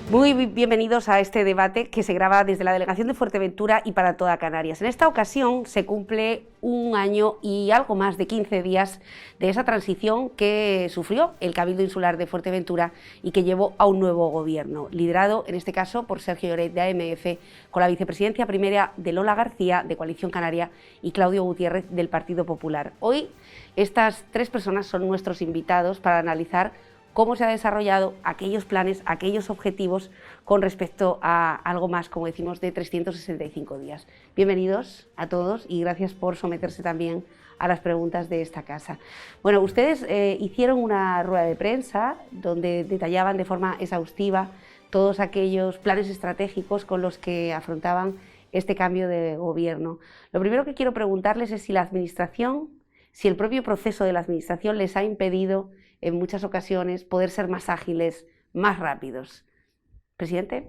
Muy bienvenidos a este debate que se graba desde la Delegación de Fuerteventura y para toda Canarias. En esta ocasión se cumple un año y algo más de 15 días de esa transición que sufrió el Cabildo Insular de Fuerteventura y que llevó a un nuevo gobierno, liderado en este caso por Sergio Lloret de AMF, con la vicepresidencia primera de Lola García de Coalición Canaria y Claudio Gutiérrez del Partido Popular. Hoy estas tres personas son nuestros invitados para analizar cómo se han desarrollado aquellos planes, aquellos objetivos con respecto a algo más, como decimos, de 365 días. Bienvenidos a todos y gracias por someterse también a las preguntas de esta casa. Bueno, ustedes hicieron una rueda de prensa donde detallaban de forma exhaustiva todos aquellos planes estratégicos con los que afrontaban este cambio de gobierno. Lo primero que quiero preguntarles es si la administración, si el propio proceso de la administración les ha impedido en muchas ocasiones poder ser más ágiles, más rápidos. Presidente.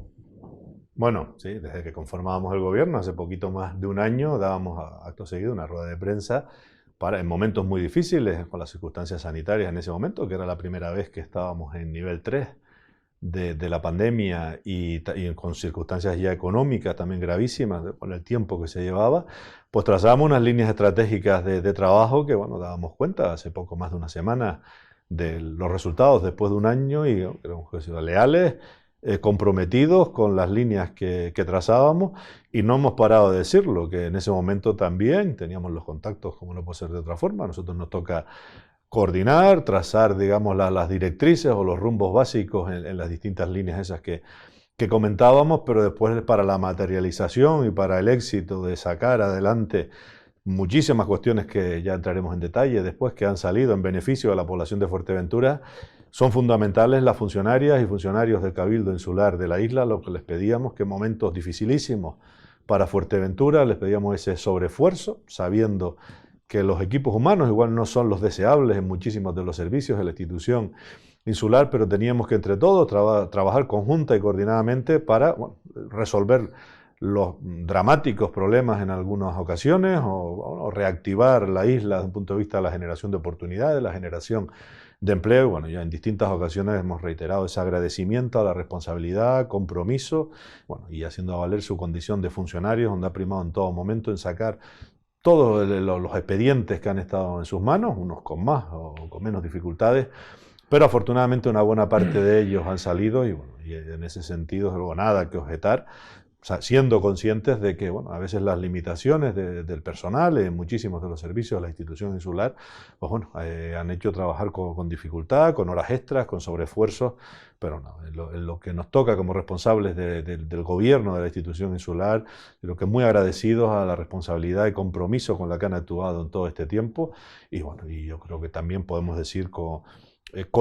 Bueno, sí, desde que conformábamos el gobierno, hace poquito más de un año, dábamos acto seguido una rueda de prensa en momentos muy difíciles, con las circunstancias sanitarias en ese momento, que era la primera vez que estábamos en nivel 3 de la pandemia y con circunstancias ya económicas también gravísimas, con el tiempo que se llevaba, pues trazamos unas líneas estratégicas de trabajo que, bueno, dábamos cuenta hace poco más de una semana de los resultados después de un año y creo que hemos sido leales, comprometidos con las líneas que trazábamos y no hemos parado de decirlo, que en ese momento también teníamos los contactos, como no puede ser de otra forma. A nosotros nos toca coordinar, trazar, digamos, las directrices o los rumbos básicos en las distintas líneas esas que comentábamos, pero después para la materialización y para el éxito de sacar adelante muchísimas cuestiones que ya entraremos en detalle después, que han salido en beneficio de la población de Fuerteventura, son fundamentales las funcionarias y funcionarios del Cabildo Insular de la isla. Lo que les pedíamos, que en momentos dificilísimos para Fuerteventura les pedíamos ese sobreesfuerzo, sabiendo que los equipos humanos igual no son los deseables en muchísimos de los servicios de la institución insular, pero teníamos que entre todos trabajar conjunta y coordinadamente para resolver los dramáticos problemas en algunas ocasiones o reactivar la isla desde un punto de vista de la generación de oportunidades, la generación de empleo. Bueno, ya en distintas ocasiones hemos reiterado ese agradecimiento a la responsabilidad, compromiso, bueno, y haciendo valer su condición de funcionarios, donde ha primado en todo momento en sacar todos los expedientes que han estado en sus manos, unos con más o con menos dificultades, pero afortunadamente una buena parte de ellos han salido y, bueno, y en ese sentido, luego nada que objetar. O sea, siendo conscientes de que, bueno, a veces las limitaciones del personal en muchísimos de los servicios de la institución insular, pues bueno, han hecho trabajar con dificultad, con horas extras, con sobreesfuerzos, pero no, en lo que nos toca como responsables del gobierno de la institución insular, creo que muy agradecidos a la responsabilidad y compromiso con la que han actuado en todo este tiempo, y bueno, y yo creo que también podemos decir con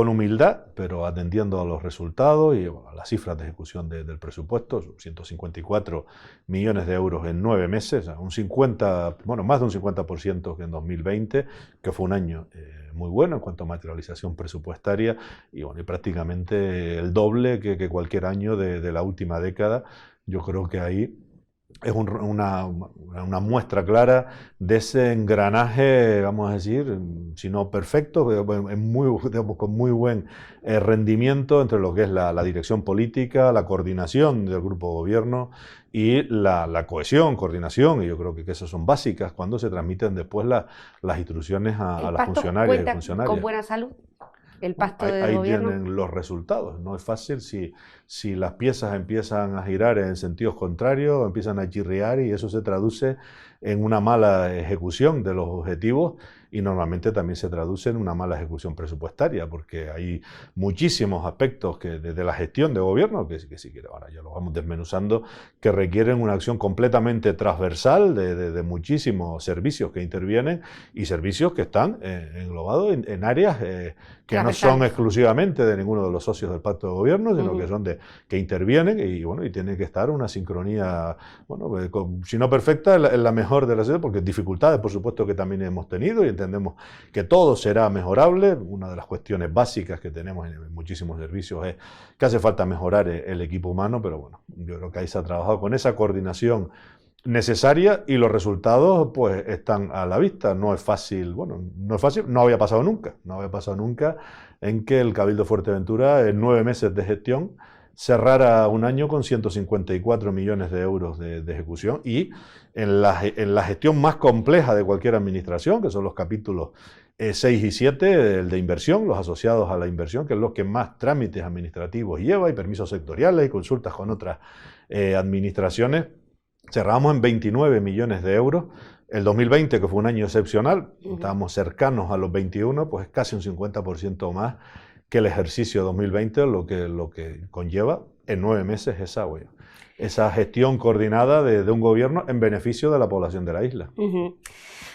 humildad, pero atendiendo a los resultados y a las cifras de ejecución del presupuesto, 154 millones de euros en 9 meses, más de un 50% que en 2020, que fue un año muy bueno en cuanto a materialización presupuestaria y, bueno, y prácticamente el doble que cualquier año de la última década. Yo creo que ahí es una muestra clara de ese engranaje, vamos a decir, si no perfecto, digamos, con muy buen rendimiento entre lo que es la dirección política, la coordinación del grupo de gobierno y la cohesión, coordinación, y yo creo que esas son básicas cuando se transmiten después las instrucciones a las funcionarias y funcionarios. ¿Con buena salud? El pacto de ahí gobierno. Tienen los resultados. No es fácil si las piezas empiezan a girar en sentidos contrarios, empiezan a chirriar y eso se traduce en una mala ejecución de los objetivos y normalmente también se traduce en una mala ejecución presupuestaria, porque hay muchísimos aspectos de la gestión de gobierno, que si quiere, ahora ya lo vamos desmenuzando, que requieren una acción completamente transversal de muchísimos servicios que intervienen y servicios que están englobados en áreas que no son exclusivamente de ninguno de los socios del pacto de gobierno, sino que son que intervienen y, bueno, y tiene que estar una sincronía, bueno, si no perfecta, en la mejor mejor de la ciudad, porque dificultades por supuesto que también hemos tenido y entendemos que todo será mejorable. Una de las cuestiones básicas que tenemos en muchísimos servicios es que hace falta mejorar el equipo humano, pero bueno, yo creo que ahí se ha trabajado con esa coordinación necesaria y los resultados pues están a la vista. No es fácil, bueno, no es fácil, no había pasado nunca en que el Cabildo de Fuerteventura en 9 meses de gestión cerrara un año con 154 millones de euros de ejecución y en la gestión más compleja de cualquier administración, que son los capítulos 6 y 7, el de inversión, los asociados a la inversión, que es los que más trámites administrativos lleva y permisos sectoriales y consultas con otras administraciones. Cerramos en 29 millones de euros. El 2020, que fue un año excepcional, estábamos cercanos a los 21, pues casi un 50% más que el ejercicio 2020, lo que conlleva en 9 meses esa gestión coordinada de un gobierno en beneficio de la población de la isla.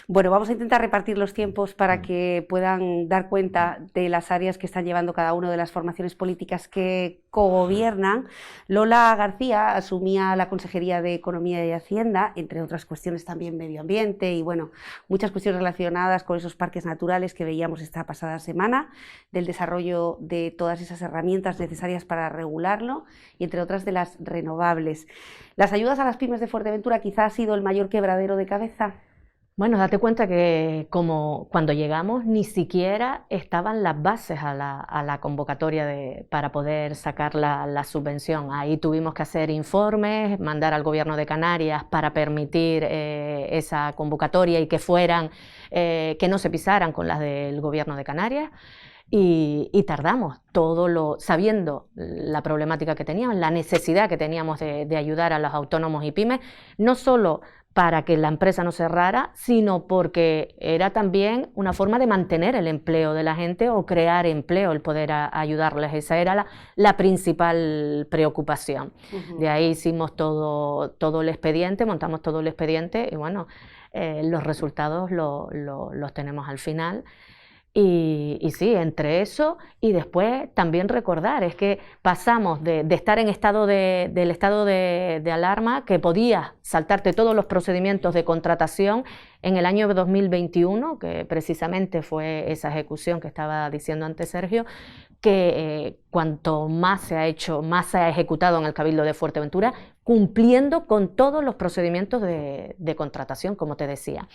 Bueno, vamos a intentar repartir los tiempos para que puedan dar cuenta de las áreas que están llevando cada una de las formaciones políticas que cogobiernan. Lola García asumía la Consejería de Economía y Hacienda, entre otras cuestiones también medio ambiente y bueno, muchas cuestiones relacionadas con esos parques naturales que veíamos esta pasada semana, del desarrollo de todas esas herramientas necesarias para regularlo y entre otras de las renovables. Las ayudas a las pymes de Fuerteventura quizá ha sido el mayor quebradero de cabeza. Bueno, date cuenta que como cuando llegamos ni siquiera estaban las bases a la convocatoria para poder sacar la subvención. Ahí tuvimos que hacer informes, mandar al Gobierno de Canarias para permitir esa convocatoria y que fueran, que no se pisaran con las del Gobierno de Canarias. Y tardamos, sabiendo la problemática que teníamos, la necesidad que teníamos de ayudar a los autónomos y pymes, no solo para que la empresa no cerrara, sino porque era también una forma de mantener el empleo de la gente o crear empleo, el poder ayudarles. Esa era la principal preocupación. De ahí hicimos todo el expediente, montamos todo el expediente y bueno, los resultados los tenemos al final. Y sí, entre eso y después también recordar, es que pasamos de estar en del estado de alarma, que podías saltarte todos los procedimientos de contratación en el año 2021, que precisamente fue esa ejecución que estaba diciendo antes Sergio, que cuanto más se ha hecho, más se ha ejecutado en el Cabildo de Fuerteventura, cumpliendo con todos los procedimientos de contratación, como te decía.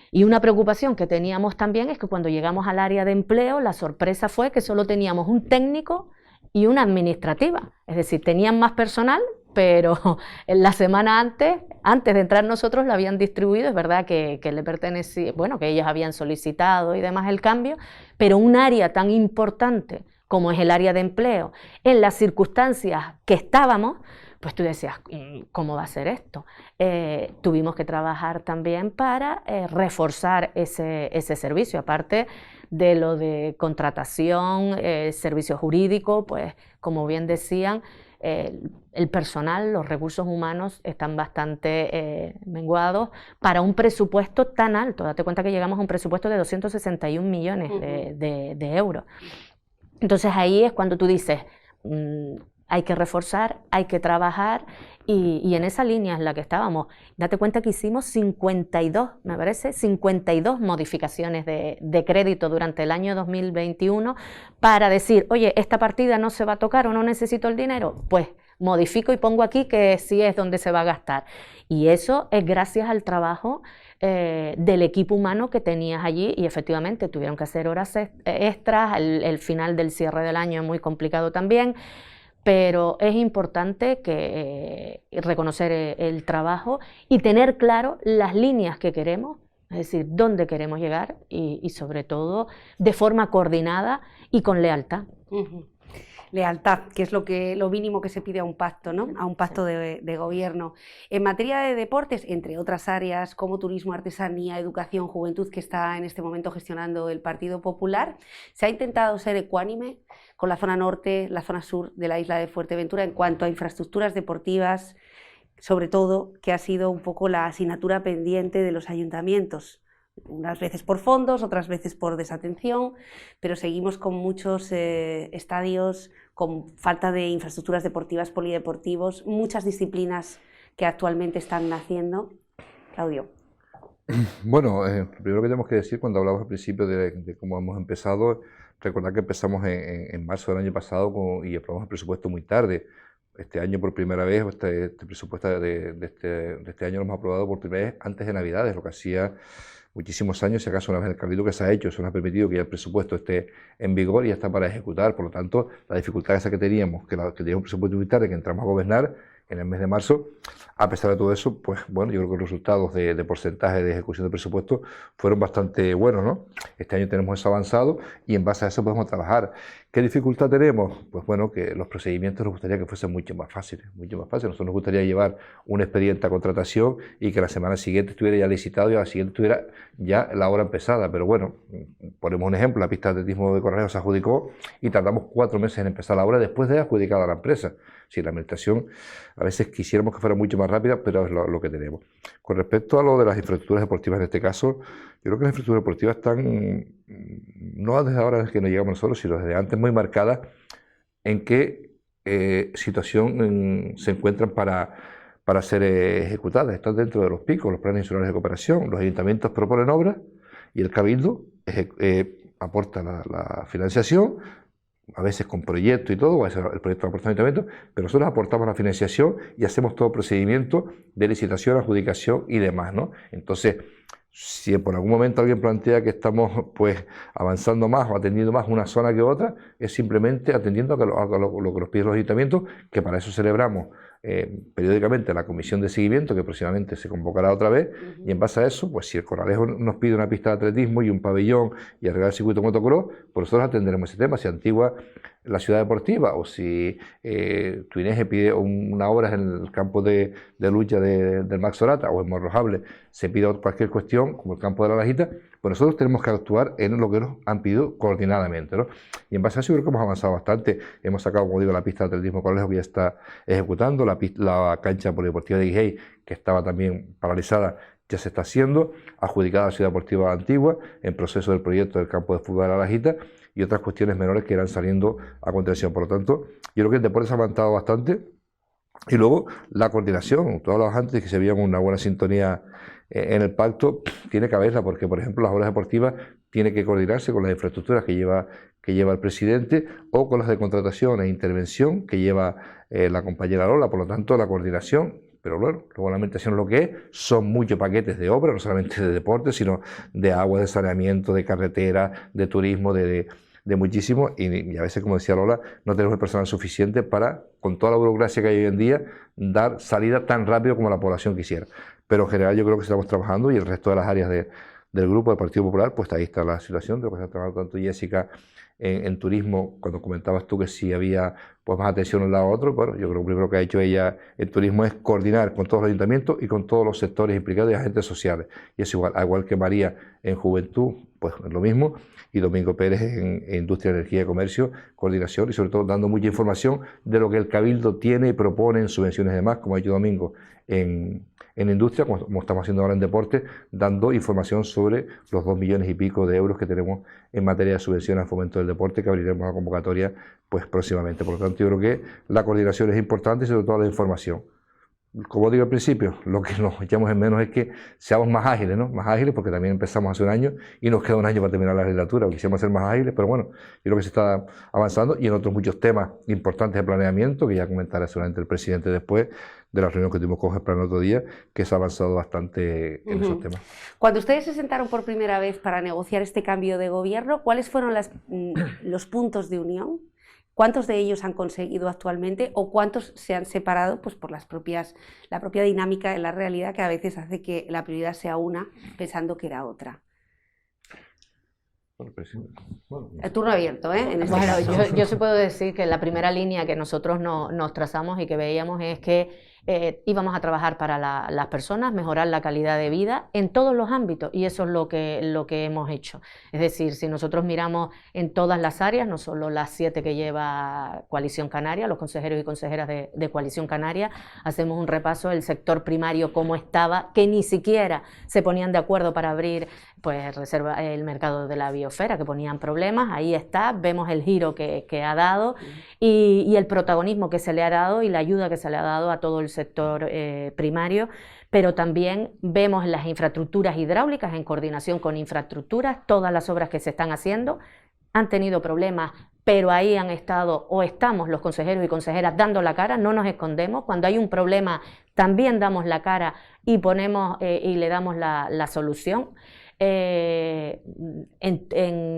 Y una preocupación que teníamos también es que cuando llegamos al área de empleo, la sorpresa fue que solo teníamos un técnico y una administrativa. Es decir, tenían más personal, pero en la semana antes de entrar nosotros la habían distribuido. Es verdad que le pertenecía, bueno, que ellas habían solicitado y demás el cambio, pero un área tan importante como es el área de empleo, en las circunstancias que estábamos, pues tú decías, ¿cómo va a ser esto? Tuvimos que trabajar también para reforzar ese servicio, aparte de lo de contratación, servicio jurídico, pues como bien decían, el personal, los recursos humanos están bastante menguados para un presupuesto tan alto. Date cuenta que llegamos a un presupuesto de 261 millones de euros. Entonces ahí es cuando tú dices, hay que reforzar, hay que trabajar y en esa línea es la que estábamos. Date cuenta que hicimos 52 modificaciones de crédito durante el año 2021 para decir, oye, esta partida no se va a tocar o no necesito el dinero, pues modifico y pongo aquí que sí es donde se va a gastar. Y eso es gracias al trabajo del equipo humano que tenías allí y efectivamente tuvieron que hacer horas extras, el final del cierre del año es muy complicado también, pero es importante reconocer el trabajo y tener claro las líneas que queremos, es decir, dónde queremos llegar y sobre todo de forma coordinada y con lealtad. Lealtad, que es lo mínimo que se pide a un pacto, ¿no? A un pacto de gobierno. En materia de deportes, entre otras áreas como turismo, artesanía, educación, juventud, que está en este momento gestionando el Partido Popular, se ha intentado ser ecuánime con la zona norte, la zona sur de la isla de Fuerteventura en cuanto a infraestructuras deportivas, sobre todo, que ha sido un poco la asignatura pendiente de los ayuntamientos. Unas veces por fondos, otras veces por desatención, pero seguimos con muchos estadios, con falta de infraestructuras deportivas, polideportivos, muchas disciplinas que actualmente están naciendo. Claudio. Bueno, lo primero que tenemos que decir cuando hablamos al principio de cómo hemos empezado, recordar que empezamos en marzo del año pasado y aprobamos el presupuesto muy tarde. Este año por primera vez, este presupuesto de este año lo hemos aprobado por primera vez antes de Navidades, lo que hacía muchísimos años, si acaso una vez en el Cabildo que se ha hecho, eso nos ha permitido que ya el presupuesto esté en vigor y ya está para ejecutar. Por lo tanto, la dificultad esa que teníamos, que teníamos un presupuesto muy tarde, que entramos a gobernar en el mes de marzo, a pesar de todo eso, pues bueno, yo creo que los resultados de porcentaje de ejecución del presupuesto fueron bastante buenos, ¿no? Este año tenemos eso avanzado y en base a eso podemos trabajar. ¿Qué dificultad tenemos? Pues bueno, que los procedimientos nos gustaría que fuesen mucho más fáciles, mucho más fáciles. Nosotros nos gustaría llevar un expediente a contratación y que la semana siguiente estuviera ya licitado y a la siguiente estuviera ya la obra empezada. Pero bueno, ponemos un ejemplo, la pista de atletismo de Corralejo se adjudicó y tardamos 4 meses en empezar la obra después de adjudicada a la empresa. Sí, la administración a veces quisiéramos que fuera mucho más rápida, pero es lo que tenemos. Con respecto a lo de las infraestructuras deportivas en este caso, yo creo que las infraestructuras deportivas están, no desde ahora que nos llegamos nosotros, sino desde antes muy marcadas en qué situación se encuentran para ser ejecutadas. Están dentro de los picos, los planes nacionales de cooperación. Los ayuntamientos proponen obras y el Cabildo aporta la financiación, a veces con proyecto y todo, a veces el proyecto lo aporta el ayuntamiento, pero nosotros aportamos la financiación y hacemos todo el procedimiento de licitación, adjudicación y demás, ¿no? Entonces, si por algún momento alguien plantea que estamos pues avanzando más o atendiendo más una zona que otra, es simplemente atendiendo a lo que nos piden los ayuntamientos, que para eso celebramos periódicamente la comisión de seguimiento, que próximamente se convocará otra vez, y en base a eso, pues si el Corralejo nos pide una pista de atletismo y un pabellón y arreglar el circuito motocross, pues nosotros atenderemos ese tema. Si Antigua, la ciudad deportiva, o si Tuineje pide una obra en el campo de lucha del Max Sorata, o en Morrojable se pide cualquier cuestión, como el campo de la Lajita, pues nosotros tenemos que actuar en lo que nos han pedido coordinadamente, ¿no? Y en base a eso yo creo que hemos avanzado bastante. Hemos sacado, como digo, la pista de atletismo Corralejo, que ya está ejecutando, la cancha polideportiva de Guijey, que estaba también paralizada, ya se está haciendo, adjudicada a la Ciudad Deportiva Antigua, en proceso del proyecto del campo de fútbol de la Lajita, y otras cuestiones menores que irán saliendo a continuación. Por lo tanto, yo creo que el deporte se ha avanzado bastante. Y luego la coordinación, tú hablabas antes de que se veía una buena sintonía en el pacto, tiene que haberla, porque por ejemplo las obras deportivas tienen que coordinarse con las infraestructuras que lleva el presidente, o con las de contratación e intervención que lleva la compañera Lola. Por lo tanto, la coordinación, pero bueno, luego la alimentación lo que es, son muchos paquetes de obra, no solamente de deporte, sino de agua, de saneamiento, de carretera, de turismo, de muchísimo, y a veces, como decía Lola, no tenemos el personal suficiente para, con toda la burocracia que hay hoy en día, dar salida tan rápido como la población quisiera. Pero en general yo creo que estamos trabajando, y el resto de las áreas del grupo del Partido Popular, pues ahí está la situación, de lo que está trabajando tanto Jessica en turismo, cuando comentabas tú que si había pues más atención de un lado a otro. Bueno, yo creo que lo primero que ha hecho ella en turismo es coordinar con todos los ayuntamientos y con todos los sectores implicados y agentes sociales. Y es igual que María en juventud, pues es lo mismo, y Domingo Pérez en industria, energía y comercio, coordinación, y sobre todo dando mucha información de lo que el Cabildo tiene y propone en subvenciones y demás, como ha hecho Domingo en industria, como estamos haciendo ahora en deporte, dando información sobre los 2 millones y pico de euros que tenemos en materia de subvención al fomento del deporte, que abriremos la convocatoria pues próximamente. Por lo tanto, yo creo que la coordinación es importante, y sobre todo la información. Como digo al principio, lo que nos echamos en menos es que seamos más ágiles, ¿no? Más ágiles, porque también empezamos hace un año y nos queda un año para terminar la legislatura. Quisiéramos ser más ágiles, pero bueno, yo creo que se está avanzando, y en otros muchos temas importantes de planeamiento, que ya comentará seguramente el presidente después de la reunión que tuvimos con GESPLAN el otro día, que se ha avanzado bastante en esos temas. Cuando ustedes se sentaron por primera vez para negociar este cambio de gobierno, ¿cuáles fueron los puntos de unión? ¿Cuántos de ellos han conseguido actualmente, o cuántos se han separado pues, por la propia dinámica en la realidad, que a veces hace que la prioridad sea una pensando que era otra? El turno abierto, ¿eh? En este caso. Yo sí puedo decir que la primera línea que nosotros nos trazamos y que veíamos es que íbamos a trabajar para las personas, mejorar la calidad de vida en todos los ámbitos, y eso es lo que hemos hecho. Es decir, si nosotros miramos en todas las áreas, no solo las 7 que lleva Coalición Canaria, los consejeros y consejeras de Coalición Canaria, hacemos un repaso del sector primario, cómo estaba, que ni siquiera se ponían de acuerdo para abrir pues el mercado de la biosfera, que ponían problemas. Ahí está, vemos el giro que ha dado y el protagonismo que se le ha dado y la ayuda que se le ha dado a todo el sector primario, pero también vemos las infraestructuras hidráulicas en coordinación con infraestructuras, todas las obras que se están haciendo han tenido problemas, pero ahí han estado o estamos los consejeros y consejeras dando la cara, no nos escondemos, cuando hay un problema también damos la cara y ponemos y le damos la solución. En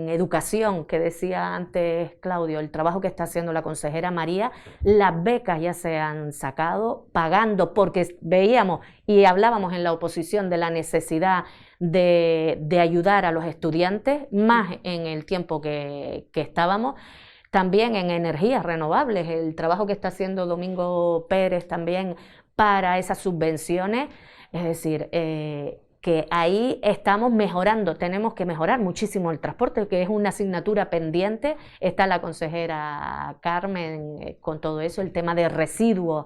educación, que decía antes Claudio, el trabajo que está haciendo la consejera María, las becas ya se han sacado, pagando, porque veíamos y hablábamos en la oposición de la necesidad de ayudar a los estudiantes, más en el tiempo que estábamos. También en energías renovables, el trabajo que está haciendo Domingo Pérez también para esas subvenciones, es decir, que ahí estamos mejorando, tenemos que mejorar muchísimo el transporte, que es una asignatura pendiente. Está la consejera Carmen con todo eso, el tema de residuos.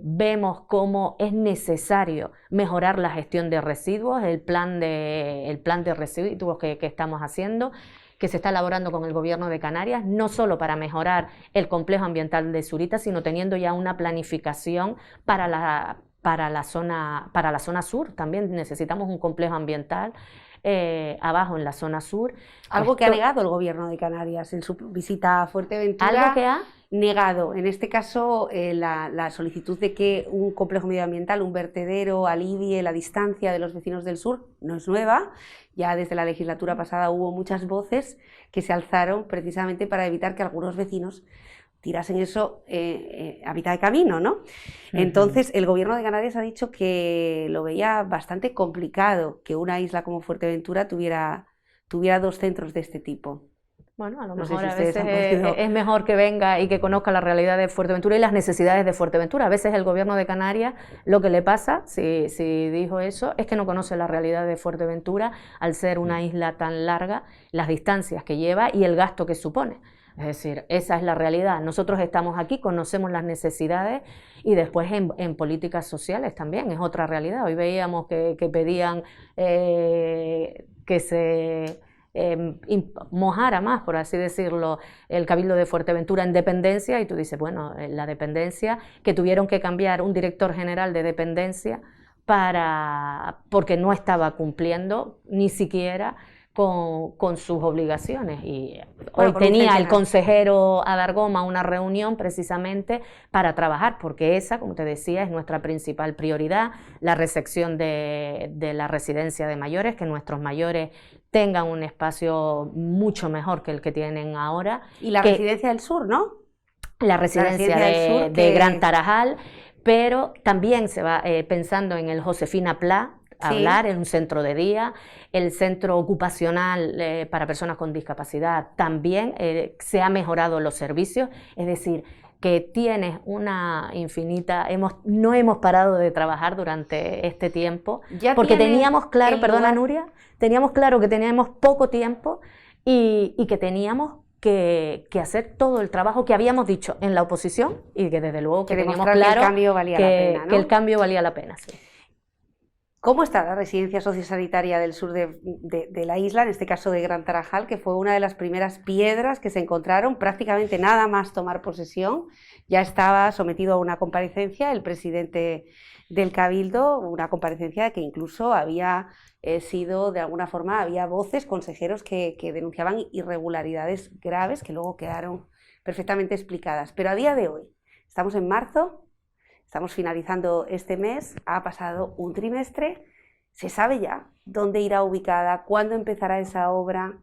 Vemos cómo es necesario mejorar la gestión de residuos, el plan de residuos que estamos haciendo, que se está elaborando con el Gobierno de Canarias, no solo para mejorar el complejo ambiental de Zurita, sino teniendo ya una planificación para la zona sur. También necesitamos un complejo ambiental abajo en la zona sur. Algo que ha negado el Gobierno de Canarias en su visita a Fuerteventura. ¿Algo que ha negado? En este caso, la solicitud de que un complejo medioambiental, un vertedero, alivie la distancia de los vecinos del sur, no es nueva. Ya desde la legislatura pasada hubo muchas voces que se alzaron precisamente para evitar que algunos vecinos tirasen eso a mitad de camino, ¿no? Entonces, el Gobierno de Canarias ha dicho que lo veía bastante complicado que una isla como Fuerteventura tuviera dos centros de este tipo. Bueno, a lo No sé mejor si a ustedes veces han podido- es mejor que venga y que conozca la realidad de Fuerteventura y las necesidades de Fuerteventura. A veces el Gobierno de Canarias, lo que le pasa, si dijo eso, es que no conoce la realidad de Fuerteventura al ser una isla tan larga, las distancias que lleva y el gasto que supone. Es decir, esa es la realidad. Nosotros estamos aquí, conocemos las necesidades y después en políticas sociales también es otra realidad. Hoy veíamos que pedían que se mojara más, por así decirlo, el Cabildo de Fuerteventura en dependencia, y tú dices, bueno, la dependencia, que tuvieron que cambiar un director general de dependencia porque no estaba cumpliendo ni siquiera con sus obligaciones. Y Bueno, hoy con un tenía el centenar. consejero Adargoma una reunión precisamente para trabajar, porque esa, como te decía, es nuestra principal prioridad, la recepción de la residencia de mayores, que nuestros mayores tengan un espacio mucho mejor que el que tienen ahora. Y la que- residencia del sur, ¿no? la residencia residencia del de sur que- Gran Tarajal, pero también se va pensando en el Josefina Pla, Sí. hablar en un centro de día, el centro ocupacional para personas con discapacidad también se han mejorado los servicios, es decir, que tienes una infinita, no hemos parado de trabajar durante este tiempo, Ya porque tienen teníamos claro, el perdona lugar- Nuria, teníamos claro que teníamos poco tiempo y que teníamos que hacer todo el trabajo que habíamos dicho en la oposición y que desde luego que Que teníamos demostrar que el claro cambio valía la pena, ¿no? que el cambio valía la pena. Sí. ¿Cómo está la residencia sociosanitaria del sur de la isla, en este caso de Gran Tarajal, que fue una de las primeras piedras que se encontraron prácticamente nada más tomar posesión? Ya estaba sometido a una comparecencia el presidente del Cabildo, una comparecencia que incluso había sido, de alguna forma, había voces, consejeros que denunciaban irregularidades graves que luego quedaron perfectamente explicadas. Pero a día de hoy, estamos en marzo, estamos finalizando este mes, ha pasado un trimestre, ¿se sabe ya dónde irá ubicada, cuándo empezará esa obra?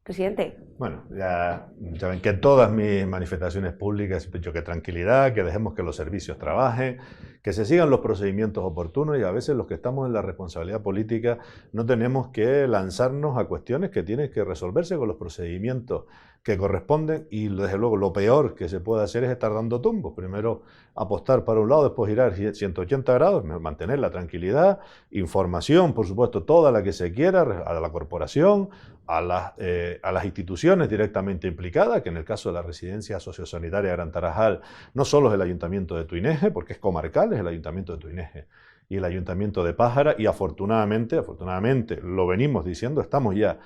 Presidente. Bueno, ya ven que en todas mis manifestaciones públicas he dicho que tranquilidad, que dejemos que los servicios trabajen, que se sigan los procedimientos oportunos y a veces los que estamos en la responsabilidad política no tenemos que lanzarnos a cuestiones que tienen que resolverse con los procedimientos que corresponden y desde luego lo peor que se puede hacer es estar dando tumbos. Primero apostar para un lado, después girar 180 grados, mantener la tranquilidad, información, por supuesto, toda la que se quiera a la corporación, a las instituciones directamente implicadas, que en el caso de la residencia sociosanitaria Gran Tarajal no solo es el Ayuntamiento de Tuineje, porque es comarcal, es el Ayuntamiento de Tuineje y el Ayuntamiento de Pájara, y afortunadamente, lo venimos diciendo, estamos ya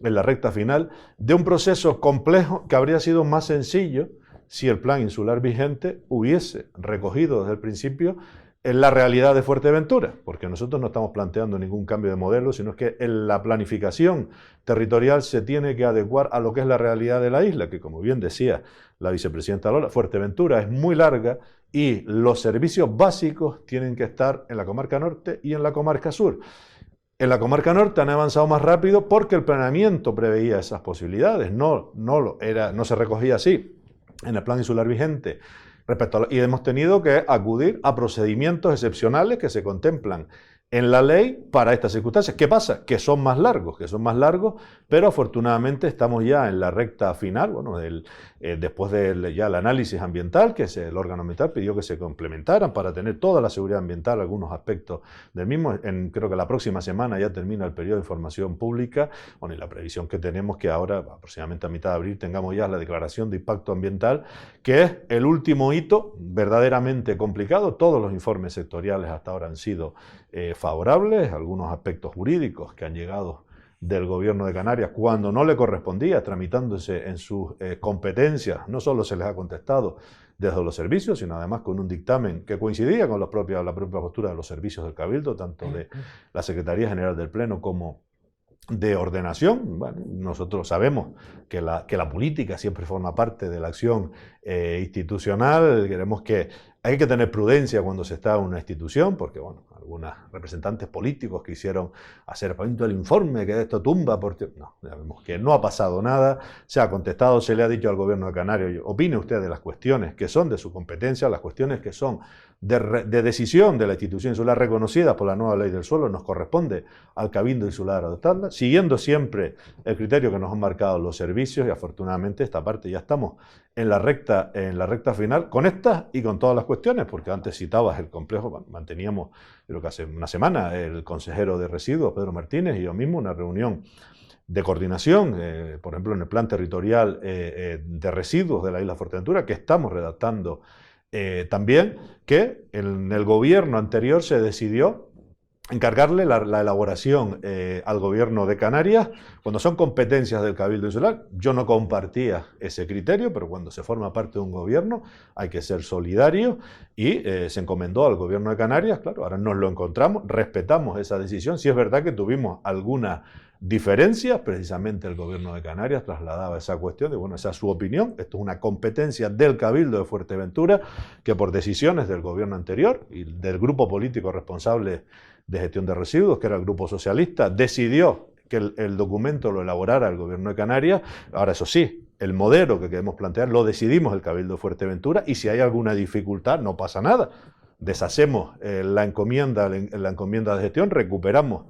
en la recta final de un proceso complejo que habría sido más sencillo si el plan insular vigente hubiese recogido desde el principio en la realidad de Fuerteventura, porque nosotros no estamos planteando ningún cambio de modelo, sino que en la planificación territorial se tiene que adecuar a lo que es la realidad de la isla, que como bien decía la vicepresidenta Lola, Fuerteventura es muy larga y los servicios básicos tienen que estar en la comarca norte y en la comarca sur. En la comarca norte han avanzado más rápido porque el planeamiento preveía esas posibilidades, no se recogía así en el plan insular vigente. Y hemos tenido que acudir a procedimientos excepcionales que se contemplan en la ley para estas circunstancias. ¿Qué pasa? Que son más largos, pero afortunadamente estamos ya en la recta final, bueno, después del ya el análisis ambiental, que el órgano ambiental pidió que se complementaran para tener toda la seguridad ambiental, algunos aspectos del mismo. Creo que la próxima semana ya termina el periodo de información pública, bueno, y la previsión que tenemos que ahora, aproximadamente a mitad de abril, tengamos ya la declaración de impacto ambiental, que es el último hito verdaderamente complicado. Todos los informes sectoriales hasta ahora han sido favorables, algunos aspectos jurídicos que han llegado del Gobierno de Canarias cuando no le correspondía, tramitándose en sus competencias, no solo se les ha contestado desde los servicios, sino además con un dictamen que coincidía con la propia postura de los servicios del Cabildo, tanto de la Secretaría General del Pleno como de ordenación. Bueno, nosotros sabemos que la política siempre forma parte de la acción institucional. Queremos que hay que tener prudencia cuando se está en una institución, porque bueno, algunos representantes políticos quisieron hacer el informe que esto tumba, porque no, ya vemos que no ha pasado nada, se ha contestado, se le ha dicho al Gobierno de Canarias, opine usted de las cuestiones que son de su competencia, las cuestiones que son de decisión de la institución insular reconocida por la nueva ley del suelo, nos corresponde al Cabildo Insular adoptarla, siguiendo siempre el criterio que nos han marcado los servicios, y afortunadamente esta parte ya estamos en la recta final con estas y con todas las cuestiones, porque antes citabas el complejo, manteníamos, creo que hace una semana, el consejero de residuos, Pedro Martínez, y yo mismo, una reunión de coordinación, por ejemplo, en el plan territorial de residuos de la isla Fuerteventura, que estamos redactando también, que en el gobierno anterior se decidió encargarle la elaboración al Gobierno de Canarias, cuando son competencias del Cabildo Insular. Yo no compartía ese criterio, pero cuando se forma parte de un gobierno hay que ser solidario, y se encomendó al Gobierno de Canarias. Claro, ahora nos lo encontramos, respetamos esa decisión. Sí es verdad que tuvimos algunas diferencias, precisamente el Gobierno de Canarias trasladaba esa cuestión de, bueno, esa es su opinión, esto es una competencia del Cabildo de Fuerteventura, que por decisiones del gobierno anterior y del grupo político responsable de gestión de residuos, que era el Grupo Socialista, decidió que el documento lo elaborara el Gobierno de Canarias. Ahora, eso sí, el modelo que queremos plantear lo decidimos el Cabildo de Fuerteventura, y si hay alguna dificultad no pasa nada, deshacemos la encomienda de gestión, recuperamos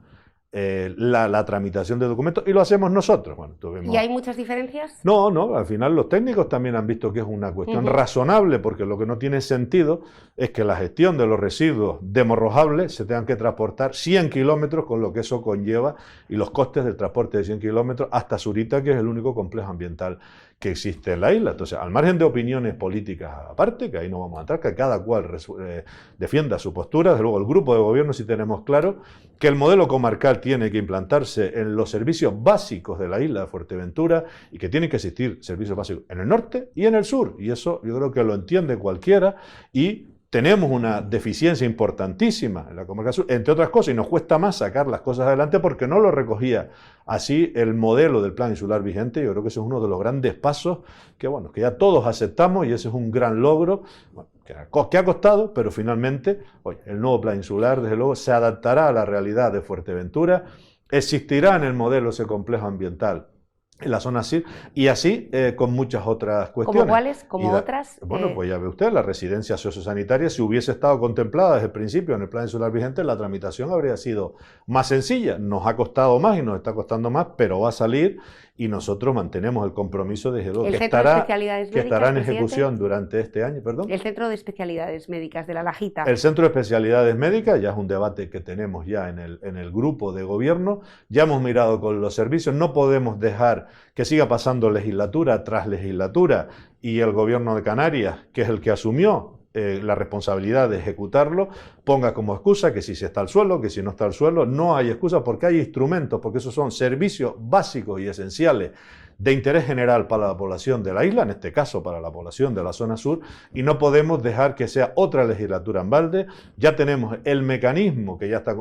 la tramitación de documentos y lo hacemos nosotros. Bueno, ¿Y hay muchas diferencias? No, al final los técnicos también han visto que es una cuestión razonable, porque lo que no tiene sentido es que la gestión de los residuos demorrojables se tengan que transportar 100 kilómetros, con lo que eso conlleva, y los costes del transporte de 100 kilómetros hasta Zurita, que es el único complejo ambiental que existe en la isla. Entonces, al margen de opiniones políticas aparte, que ahí no vamos a entrar, que cada cual defienda su postura, desde luego el grupo de gobierno sí tenemos claro que el modelo comarcal tiene que implantarse en los servicios básicos de la isla de Fuerteventura, y que tienen que existir servicios básicos en el norte y en el sur, y eso yo creo que lo entiende cualquiera, y tenemos una deficiencia importantísima en la comarca sur, entre otras cosas, y nos cuesta más sacar las cosas adelante porque no lo recogía así el modelo del plan insular vigente. Yo creo que ese es uno de los grandes pasos que, bueno, que ya todos aceptamos, y ese es un gran logro, bueno, que ha costado, pero finalmente, oye, el nuevo plan insular, desde luego, se adaptará a la realidad de Fuerteventura, existirá en el modelo ese complejo ambiental en la zona sur, y así con muchas otras cuestiones. ¿Como cuáles? ¿Como otras? Bueno, pues ya ve usted, la residencia sociosanitaria, si hubiese estado contemplada desde el principio en el plan insular vigente, la tramitación habría sido más sencilla. Nos ha costado más y nos está costando más, pero va a salir, y nosotros mantenemos el compromiso de que estará en ejecución durante este año. ¿Perdón? El Centro de Especialidades Médicas de La Lajita. El Centro de Especialidades Médicas ya es un debate que tenemos ya en el grupo de gobierno. Ya hemos mirado con los servicios, no podemos dejar que siga pasando legislatura tras legislatura y el Gobierno de Canarias, que es el que asumió la responsabilidad de ejecutarlo, ponga como excusa que si se está al suelo, que si no está al suelo. No hay excusa, porque hay instrumentos, porque esos son servicios básicos y esenciales de interés general para la población de la isla, en este caso para la población de la zona sur, y no podemos dejar que sea otra legislatura en balde. Ya tenemos el mecanismo que ya está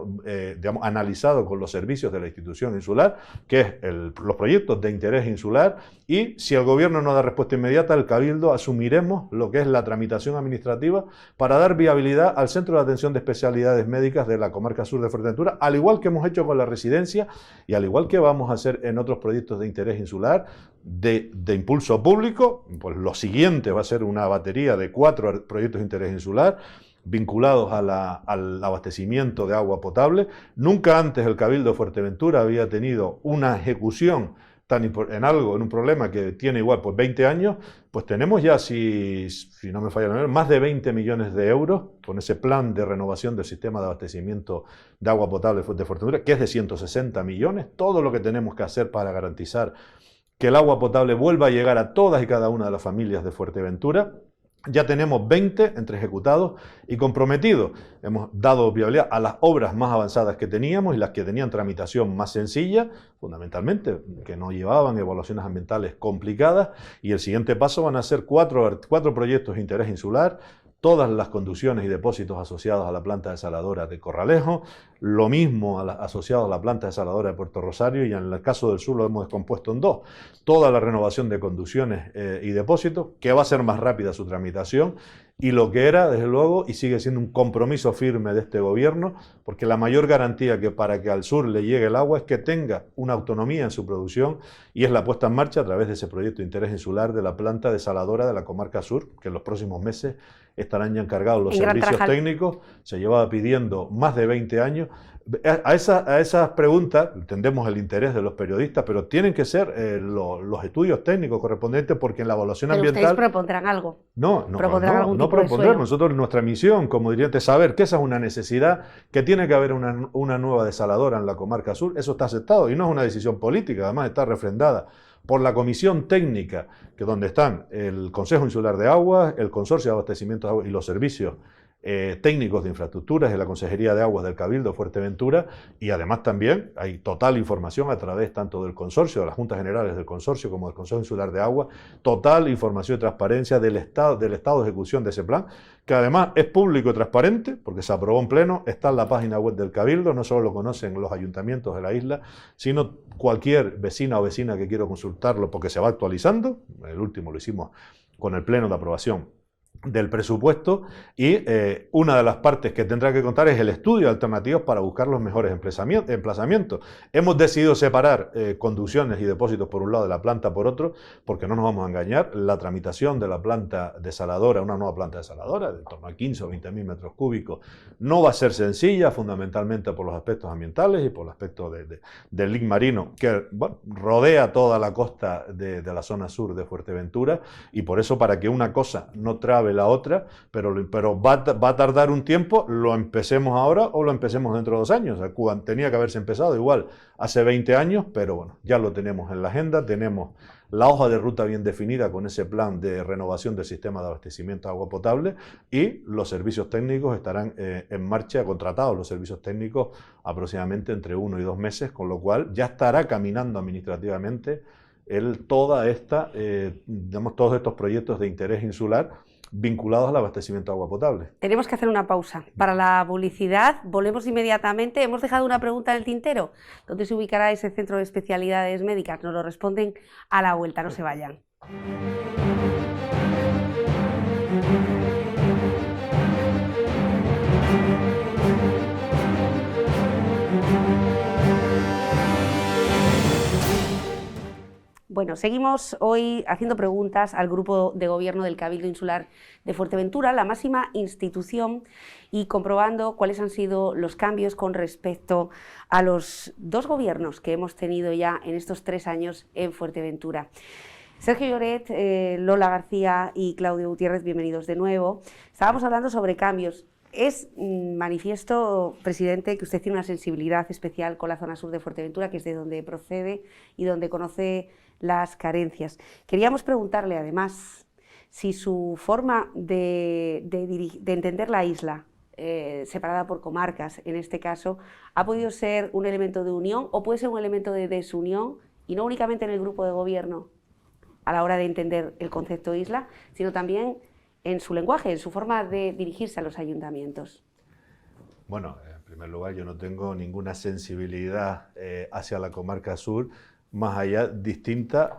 digamos, analizado con los servicios de la institución insular, que es los proyectos de interés insular, y si el gobierno no da respuesta inmediata, el Cabildo asumiremos lo que es la tramitación administrativa para dar viabilidad al Centro de Atención de Especialidades Médicas de la comarca sur de Fuerteventura, al igual que hemos hecho con la residencia y al igual que vamos a hacer en otros proyectos de interés insular de impulso público. Pues lo siguiente va a ser una batería de 4 proyectos de interés insular vinculados al abastecimiento de agua potable. Nunca antes el Cabildo de Fuerteventura había tenido una ejecución en un problema que tiene igual pues 20 años, pues tenemos ya, si no me falla la memoria, más de 20 millones de euros con ese plan de renovación del sistema de abastecimiento de agua potable de Fuerteventura, que es de 160 millones, todo lo que tenemos que hacer para garantizar que el agua potable vuelva a llegar a todas y cada una de las familias de Fuerteventura. Ya tenemos 20 entre ejecutados y comprometidos. Hemos dado viabilidad a las obras más avanzadas que teníamos y las que tenían tramitación más sencilla, fundamentalmente, que no llevaban evaluaciones ambientales complicadas. Y el siguiente paso van a ser 4 proyectos de interés insular, todas las conducciones y depósitos asociados a la planta desaladora de Corralejo, lo mismo asociado a la planta desaladora de Puerto Rosario, y en el caso del sur lo hemos descompuesto en 2. Toda la renovación de conducciones y depósitos, que va a ser más rápida su tramitación, y lo que era, desde luego, y sigue siendo un compromiso firme de este gobierno, porque la mayor garantía que para que al sur le llegue el agua es que tenga una autonomía en su producción, y es la puesta en marcha a través de ese proyecto de interés insular de la planta desaladora de la comarca sur, que en los próximos meses estarán ya encargados los servicios técnicos. Se llevaba pidiendo más de 20 años. A esas preguntas entendemos el interés de los periodistas, pero tienen que ser los estudios técnicos correspondientes, porque en la evaluación ambiental... ¿Ustedes propondrán algo? No propondremos. Nosotros, nuestra misión, como diría, es saber que esa es una necesidad, que tiene que haber una nueva desaladora en la comarca sur. Eso está aceptado y no es una decisión política, además está refrendada por la comisión técnica, que donde están el Consejo Insular de Aguas, el Consorcio de Abastecimiento de Aguas y los servicios técnicos de infraestructuras de la Consejería de Aguas del Cabildo de Fuerteventura, y además también hay total información a través tanto del consorcio, de las Juntas Generales del consorcio, como del Consejo Insular de Aguas, total información y transparencia del estado de ejecución de ese plan, que además es público y transparente, porque se aprobó en pleno, está en la página web del Cabildo, no solo lo conocen los ayuntamientos de la isla, sino cualquier vecina o vecina que quiera consultarlo, porque se va actualizando. El último lo hicimos con el pleno de aprobación del presupuesto, y una de las partes que tendrá que contar es el estudio de alternativas para buscar los mejores emplazamientos. Hemos decidido separar conducciones y depósitos por un lado de la planta por otro, porque no nos vamos a engañar, la tramitación de la planta desaladora, una nueva planta desaladora de en torno a 15 o 20.000 metros cúbicos, no va a ser sencilla, fundamentalmente por los aspectos ambientales y por el aspecto del link marino que rodea toda la costa de la zona sur de Fuerteventura, y por eso, para que una cosa no trabe la otra, pero va a tardar un tiempo, lo empecemos ahora o lo empecemos dentro de 2 años. Cuba tenía que haberse empezado igual hace 20 años, pero bueno, ya lo tenemos en la agenda, tenemos la hoja de ruta bien definida con ese plan de renovación del sistema de abastecimiento de agua potable, y los servicios técnicos estarán en marcha, contratados los servicios técnicos aproximadamente entre 1 y 2 meses, con lo cual ya estará caminando administrativamente todos estos proyectos de interés insular vinculados al abastecimiento de agua potable. Tenemos que hacer una pausa. Para la publicidad, volvemos inmediatamente. Hemos dejado una pregunta en el tintero. ¿Dónde se ubicará ese centro de especialidades médicas? Nos lo responden a la vuelta, no se vayan. Bueno, seguimos hoy haciendo preguntas al grupo de gobierno del Cabildo Insular de Fuerteventura, la máxima institución, y comprobando cuáles han sido los cambios con respecto a los 2 gobiernos que hemos tenido ya en estos 3 años en Fuerteventura. Sergio Lloret, Lola García y Claudio Gutiérrez, bienvenidos de nuevo. Estábamos hablando sobre cambios. Es manifiesto, presidente, que usted tiene una sensibilidad especial con la zona sur de Fuerteventura, que es de donde procede y donde conoce las carencias. Queríamos preguntarle, además, si su forma de entender la isla, separada por comarcas, en este caso, ha podido ser un elemento de unión o puede ser un elemento de desunión y no únicamente en el grupo de gobierno a la hora de entender el concepto isla, sino también en su lenguaje, en su forma de dirigirse a los ayuntamientos? Bueno, en primer lugar, yo no tengo ninguna sensibilidad hacia la comarca sur, más allá distinta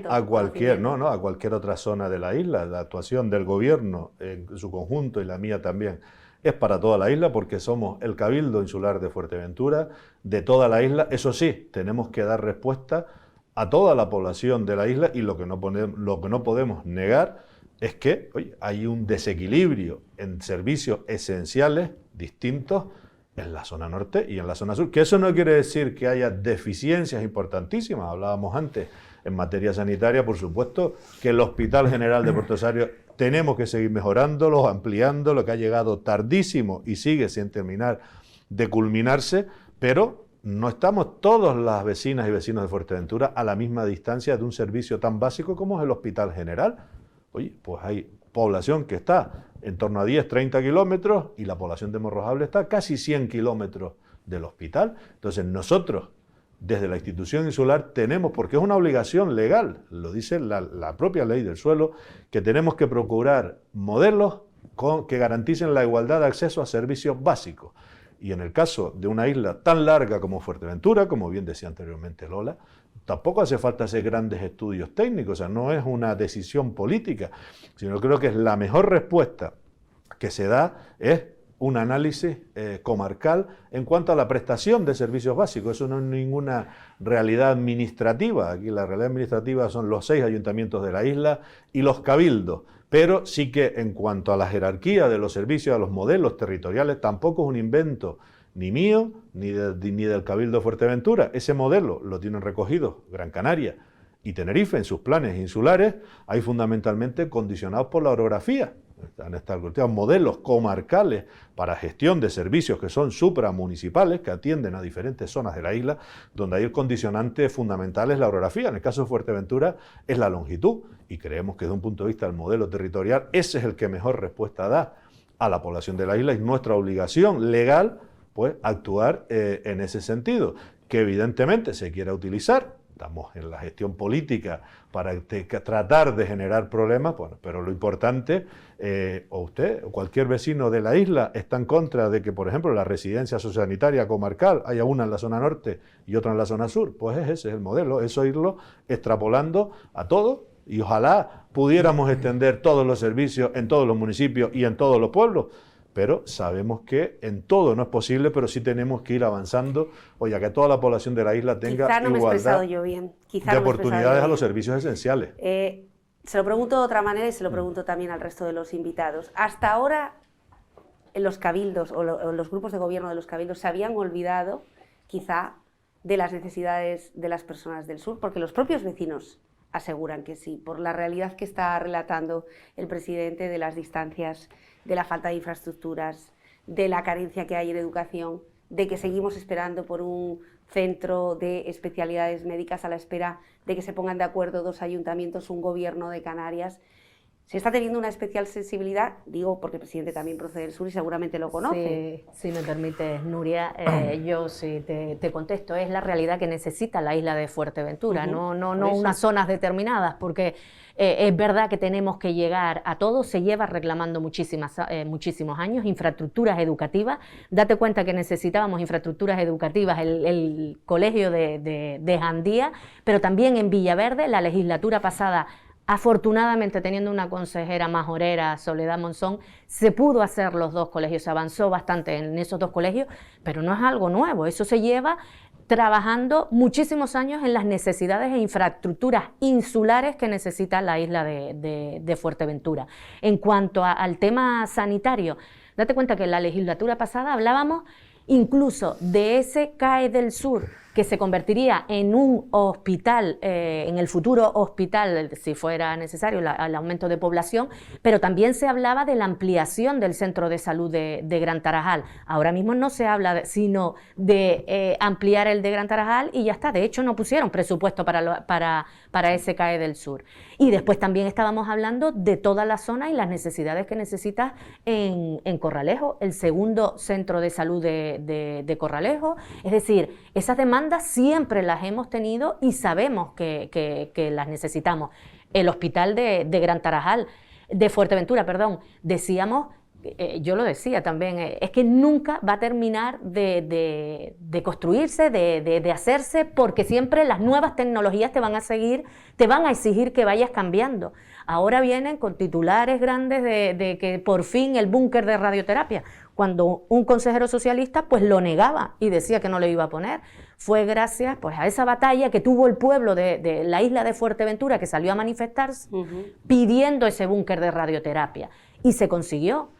a cualquier otra zona de la isla. La actuación del gobierno en su conjunto y la mía también es para toda la isla, porque somos el Cabildo Insular de Fuerteventura, de toda la isla. Eso sí, tenemos que dar respuesta a toda la población de la isla, y lo que no podemos negar es que hay un desequilibrio en servicios esenciales distintos en la zona norte y en la zona sur, que eso no quiere decir que haya deficiencias importantísimas. Hablábamos antes en materia sanitaria, por supuesto, que el Hospital General de Puerto Rosario tenemos que seguir mejorándolo, ampliándolo, que ha llegado tardísimo y sigue sin terminar de culminarse, pero no estamos todas las vecinas y vecinos de Fuerteventura a la misma distancia de un servicio tan básico como es el Hospital General. Oye, pues hay población que está en torno a 10, 30 kilómetros y la población de Morrojable está a casi 100 kilómetros del hospital. Entonces nosotros, desde la institución insular, tenemos, porque es una obligación legal, lo dice la propia ley del suelo, que tenemos que procurar modelos que garanticen la igualdad de acceso a servicios básicos. Y en el caso de una isla tan larga como Fuerteventura, como bien decía anteriormente Lola, tampoco hace falta hacer grandes estudios técnicos, o sea, no es una decisión política, sino creo que es la mejor respuesta que se da es un análisis comarcal en cuanto a la prestación de servicios básicos. Eso no es ninguna realidad administrativa. Aquí la realidad administrativa son los 6 ayuntamientos de la isla y los cabildos. Pero sí que en cuanto a la jerarquía de los servicios, a los modelos territoriales, tampoco es un invento ni mío ni del Cabildo de Fuerteventura. Ese modelo lo tienen recogido Gran Canaria y Tenerife en sus planes insulares, hay fundamentalmente condicionados por la orografía. Han establecido modelos comarcales para gestión de servicios que son supramunicipales, que atienden a diferentes zonas de la isla, donde hay el condicionante fundamental es la orografía. En el caso de Fuerteventura es la longitud, y creemos que desde un punto de vista del modelo territorial, ese es el que mejor respuesta da a la población de la isla, y nuestra obligación legal, pues, actuar en ese sentido, que evidentemente se quiera utilizar. Estamos en la gestión política para tratar de generar problemas, bueno, pero lo importante, o usted o cualquier vecino de la isla está en contra de que, por ejemplo, la residencia sociosanitaria comarcal haya una en la zona norte y otra en la zona sur, pues ese es el modelo, eso irlo extrapolando a todo, y ojalá pudiéramos extender todos los servicios en todos los municipios y en todos los pueblos. Pero sabemos que en todo no es posible, pero sí tenemos que ir avanzando, oye, que toda la población de la isla tenga igualdad de oportunidades a los servicios esenciales. Se lo pregunto de otra manera y se lo pregunto también al resto de los invitados. Hasta ahora, en los cabildos o los grupos de gobierno de los cabildos se habían olvidado, quizá, de las necesidades de las personas del sur, porque los propios vecinos aseguran que sí, por la realidad que está relatando el presidente de las distancias, de la falta de infraestructuras, de la carencia que hay en educación, de que seguimos esperando por un centro de especialidades médicas a la espera de que se pongan de acuerdo 2 ayuntamientos, un gobierno de Canarias. Se está teniendo una especial sensibilidad, digo porque el presidente también procede del sur y seguramente lo conoce. Sí, si me permites, Nuria, yo sí te contesto, es la realidad que necesita la isla de Fuerteventura, no unas zonas determinadas, porque es verdad que tenemos que llegar a todo, se lleva reclamando muchísimos años, infraestructuras educativas. Date cuenta que necesitábamos infraestructuras educativas, el colegio de Jandía, pero también en Villaverde, la legislatura pasada, afortunadamente, teniendo una consejera majorera, Soledad Monzón, se pudo hacer los 2 colegios, se avanzó bastante en esos 2 colegios, pero no es algo nuevo, eso se lleva trabajando muchísimos años en las necesidades e infraestructuras insulares que necesita la isla de Fuerteventura. En cuanto al tema sanitario, date cuenta que en la legislatura pasada hablábamos incluso de ese CAE del Sur, que se convertiría en un hospital, en el futuro hospital, si fuera necesario el aumento de población, pero también se hablaba de la ampliación del centro de salud de Gran Tarajal. Ahora mismo no se habla sino de ampliar el de Gran Tarajal y ya está. De hecho, no pusieron presupuesto para ese CAE del Sur. Y después también estábamos hablando de toda la zona y las necesidades que necesita en Corralejo, el segundo centro de salud de Corralejo. Es decir, esas demandas demandas siempre las hemos tenido y sabemos que las necesitamos. El hospital de Gran Tarajal, de Fuerteventura, perdón, decíamos, yo lo decía también, es que nunca va a terminar de construirse, de hacerse, porque siempre las nuevas tecnologías te van a exigir que vayas cambiando. Ahora vienen con titulares grandes de que por fin el búnker de radioterapia, cuando un consejero socialista pues lo negaba y decía que no lo iba a poner. Fue gracias pues a esa batalla que tuvo el pueblo de la isla de Fuerteventura, que salió a manifestarse pidiendo ese búnker de radioterapia, y se consiguió.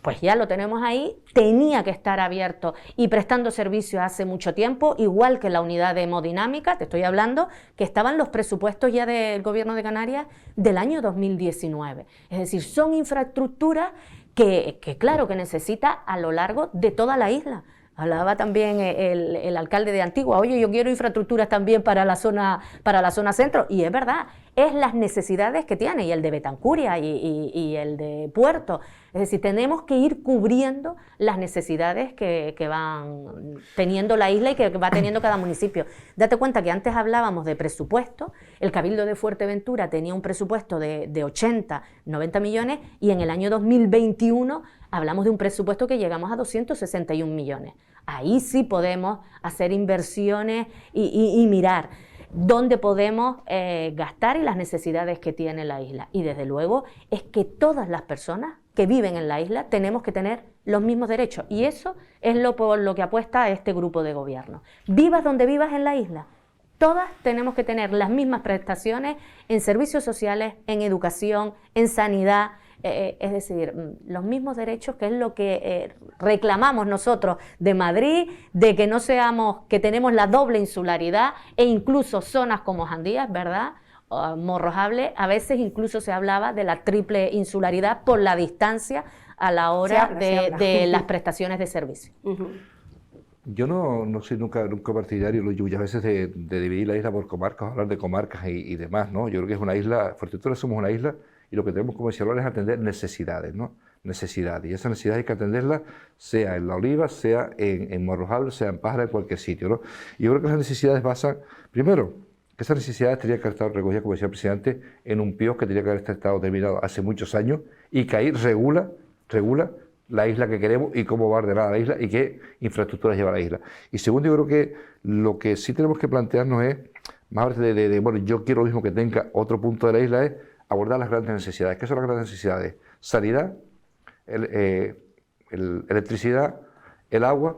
Pues ya lo tenemos ahí, tenía que estar abierto y prestando servicio hace mucho tiempo, igual que la unidad de hemodinámica, te estoy hablando, que estaban los presupuestos ya del Gobierno de Canarias del año 2019. Es decir, son infraestructuras que claro, que necesita a lo largo de toda la isla. Hablaba también el alcalde de Antigua, oye, yo quiero infraestructuras también para la zona centro, y es verdad, es las necesidades que tiene, y el de Betancuria y el de Puerto. Es decir, tenemos que ir cubriendo las necesidades que van teniendo la isla y que va teniendo cada municipio. Date cuenta que antes hablábamos de presupuesto, el Cabildo de Fuerteventura tenía un presupuesto de 80, 90 millones, y en el año 2021 hablamos de un presupuesto que llegamos a 261 millones. Ahí sí podemos hacer inversiones y mirar dónde podemos gastar y las necesidades que tiene la isla. Y desde luego es que todas las personas que viven en la isla tenemos que tener los mismos derechos. Y eso es por lo que apuesta este grupo de gobierno. Vivas donde vivas en la isla, todas tenemos que tener las mismas prestaciones en servicios sociales, en educación, en sanidad. Es decir, los mismos derechos, que es lo que reclamamos nosotros de Madrid, de que no seamos, que tenemos la doble insularidad, e incluso zonas como Jandía, ¿verdad?, Morrojable, a veces incluso se hablaba de la triple insularidad por la distancia a la hora de las prestaciones de servicio. Yo no soy nunca partidario, muchas veces, de dividir la isla por comarcas, hablar de comarcas y demás, ¿no? Yo creo que es una isla, Fuerteventura somos una isla, y lo que tenemos como decía, es atender necesidades, ¿no? Necesidades, y esas necesidades hay que atenderlas, sea en La Oliva, sea en Morrojable, sea en Pájara, en cualquier sitio, ¿no? Y yo creo que esas necesidades basan, primero, que esas necesidades tenían que haber estado recogidas, como decía el presidente, en un PIOS que tenía que haber estado terminado hace muchos años, y que ahí regula la isla que queremos y cómo va ordenada la isla y qué infraestructuras lleva la isla. Y segundo, yo creo que lo que sí tenemos que plantearnos es, más aparte bueno, yo quiero lo mismo que tenga otro punto de la isla, es abordar las grandes necesidades. ¿Qué son las grandes necesidades? Sanidad, electricidad, el agua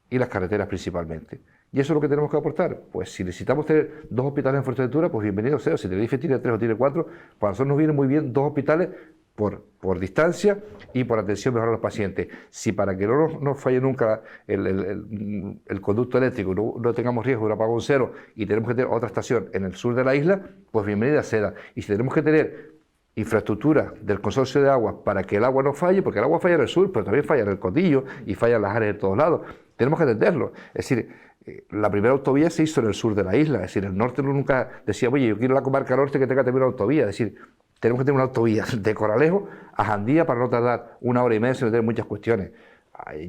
y las carreteras principalmente. ¿Y eso es lo que tenemos que aportar? Pues si necesitamos tener 2 hospitales en Fuerteventura, pues bienvenido sea. Si Tenerife tiene 3 o tiene 4, para nosotros nos viene muy bien 2 hospitales por distancia y por atención mejor a los pacientes. Si para que no nos falle nunca el conducto eléctrico, no tengamos riesgo de un apagón cero y tenemos que tener otra estación en el sur de la isla, pues bienvenida sea. Y si tenemos que tener infraestructura del consorcio de agua para que el agua no falle, porque el agua falla en el sur, pero también falla en el Cotillo y falla en las áreas de todos lados, tenemos que atenderlo. Es decir, la primera autovía se hizo en el sur de la isla, es decir, el norte nunca decía, oye, yo quiero la comarca norte que tenga también una autovía, es decir, tenemos que tener una autovía de Corralejo a Jandía para no tardar 1 hora y media sin tener muchas cuestiones.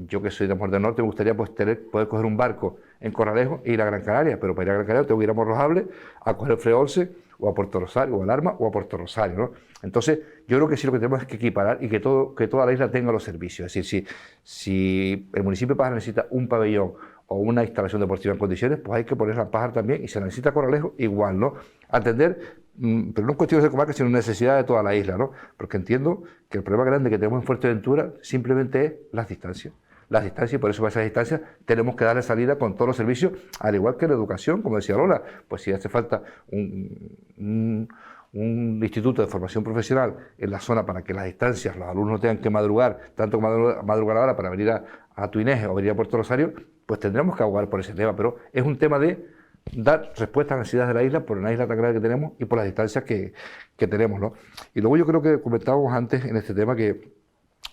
Yo que soy de Amor del Norte me gustaría pues, poder coger un barco en Corralejo e ir a Gran Canaria, pero para ir a Gran Canaria tengo que ir a Morrojable, a coger el Freolse, o a Puerto Rosario, o al Arma, o a Puerto Rosario, ¿no? Entonces, yo creo que sí lo que tenemos es que equiparar y que toda la isla tenga los servicios. Es decir, si el municipio de Pájara necesita un pabellón o una instalación deportiva en condiciones, pues hay que ponerla en Pájara también, y si se necesita Corralejo, igual, ¿no? Atender, pero no cuestiones de comarca, sino necesidad de toda la isla, ¿no? Porque entiendo que el problema grande que tenemos en Fuerteventura simplemente es las distancias. Las distancias, y por eso para esas distancias tenemos que darle salida con todos los servicios, al igual que la educación, como decía Lola, pues si hace falta un instituto de formación profesional en la zona para que las distancias, los alumnos no tengan que madrugar, tanto como madrugar ahora para venir a Tuineje o venir a Puerto Rosario, pues tendremos que abogar por ese tema, pero es un tema de dar respuesta a las necesidades de la isla por una isla tan grande que tenemos y por las distancias que tenemos, ¿no? Y luego yo creo que comentábamos antes en este tema que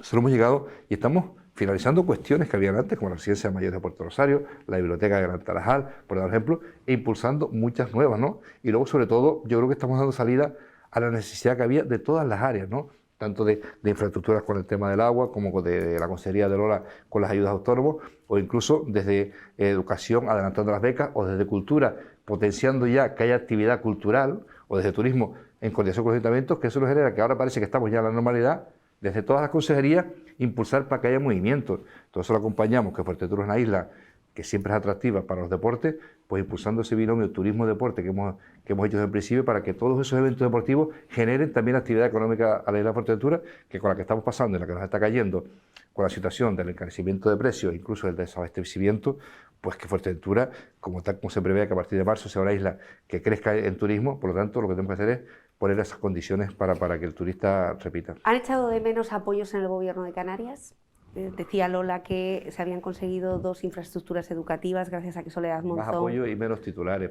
solo hemos llegado y estamos finalizando cuestiones que habían antes, como la residencia mayor de Puerto Rosario, la biblioteca de Gran Tarajal, por ejemplo, e impulsando muchas nuevas, ¿no? Y luego, sobre todo, yo creo que estamos dando salida a la necesidad que había de todas las áreas, ¿no? tanto de infraestructuras con el tema del agua, como de la Consejería de Lola con las ayudas a autónomos, o incluso desde educación adelantando las becas, o desde cultura potenciando ya que haya actividad cultural, o desde turismo en coordinación con los ayuntamientos, que eso nos genera que ahora parece que estamos ya en la normalidad, desde todas las consejerías, impulsar para que haya movimiento. Todo eso lo acompañamos, que Fuerteventura es una isla que siempre es atractiva para los deportes, pues impulsando ese binomio turismo-deporte que hemos hecho desde el principio, para que todos esos eventos deportivos generen también actividad económica a la isla de Fuerteventura, que con la que estamos pasando y la que nos está cayendo, con la situación del encarecimiento de precios, incluso del desabastecimiento, pues que Fuerteventura, como tal como se prevé que a partir de marzo sea una isla que crezca en turismo, por lo tanto lo que tenemos que hacer es poner esas condiciones para que el turista repita. ¿Han echado de menos apoyos en el Gobierno de Canarias? Decía Lola que se habían conseguido 2 infraestructuras educativas gracias a que Soledad Monzón... Más apoyo y menos titulares,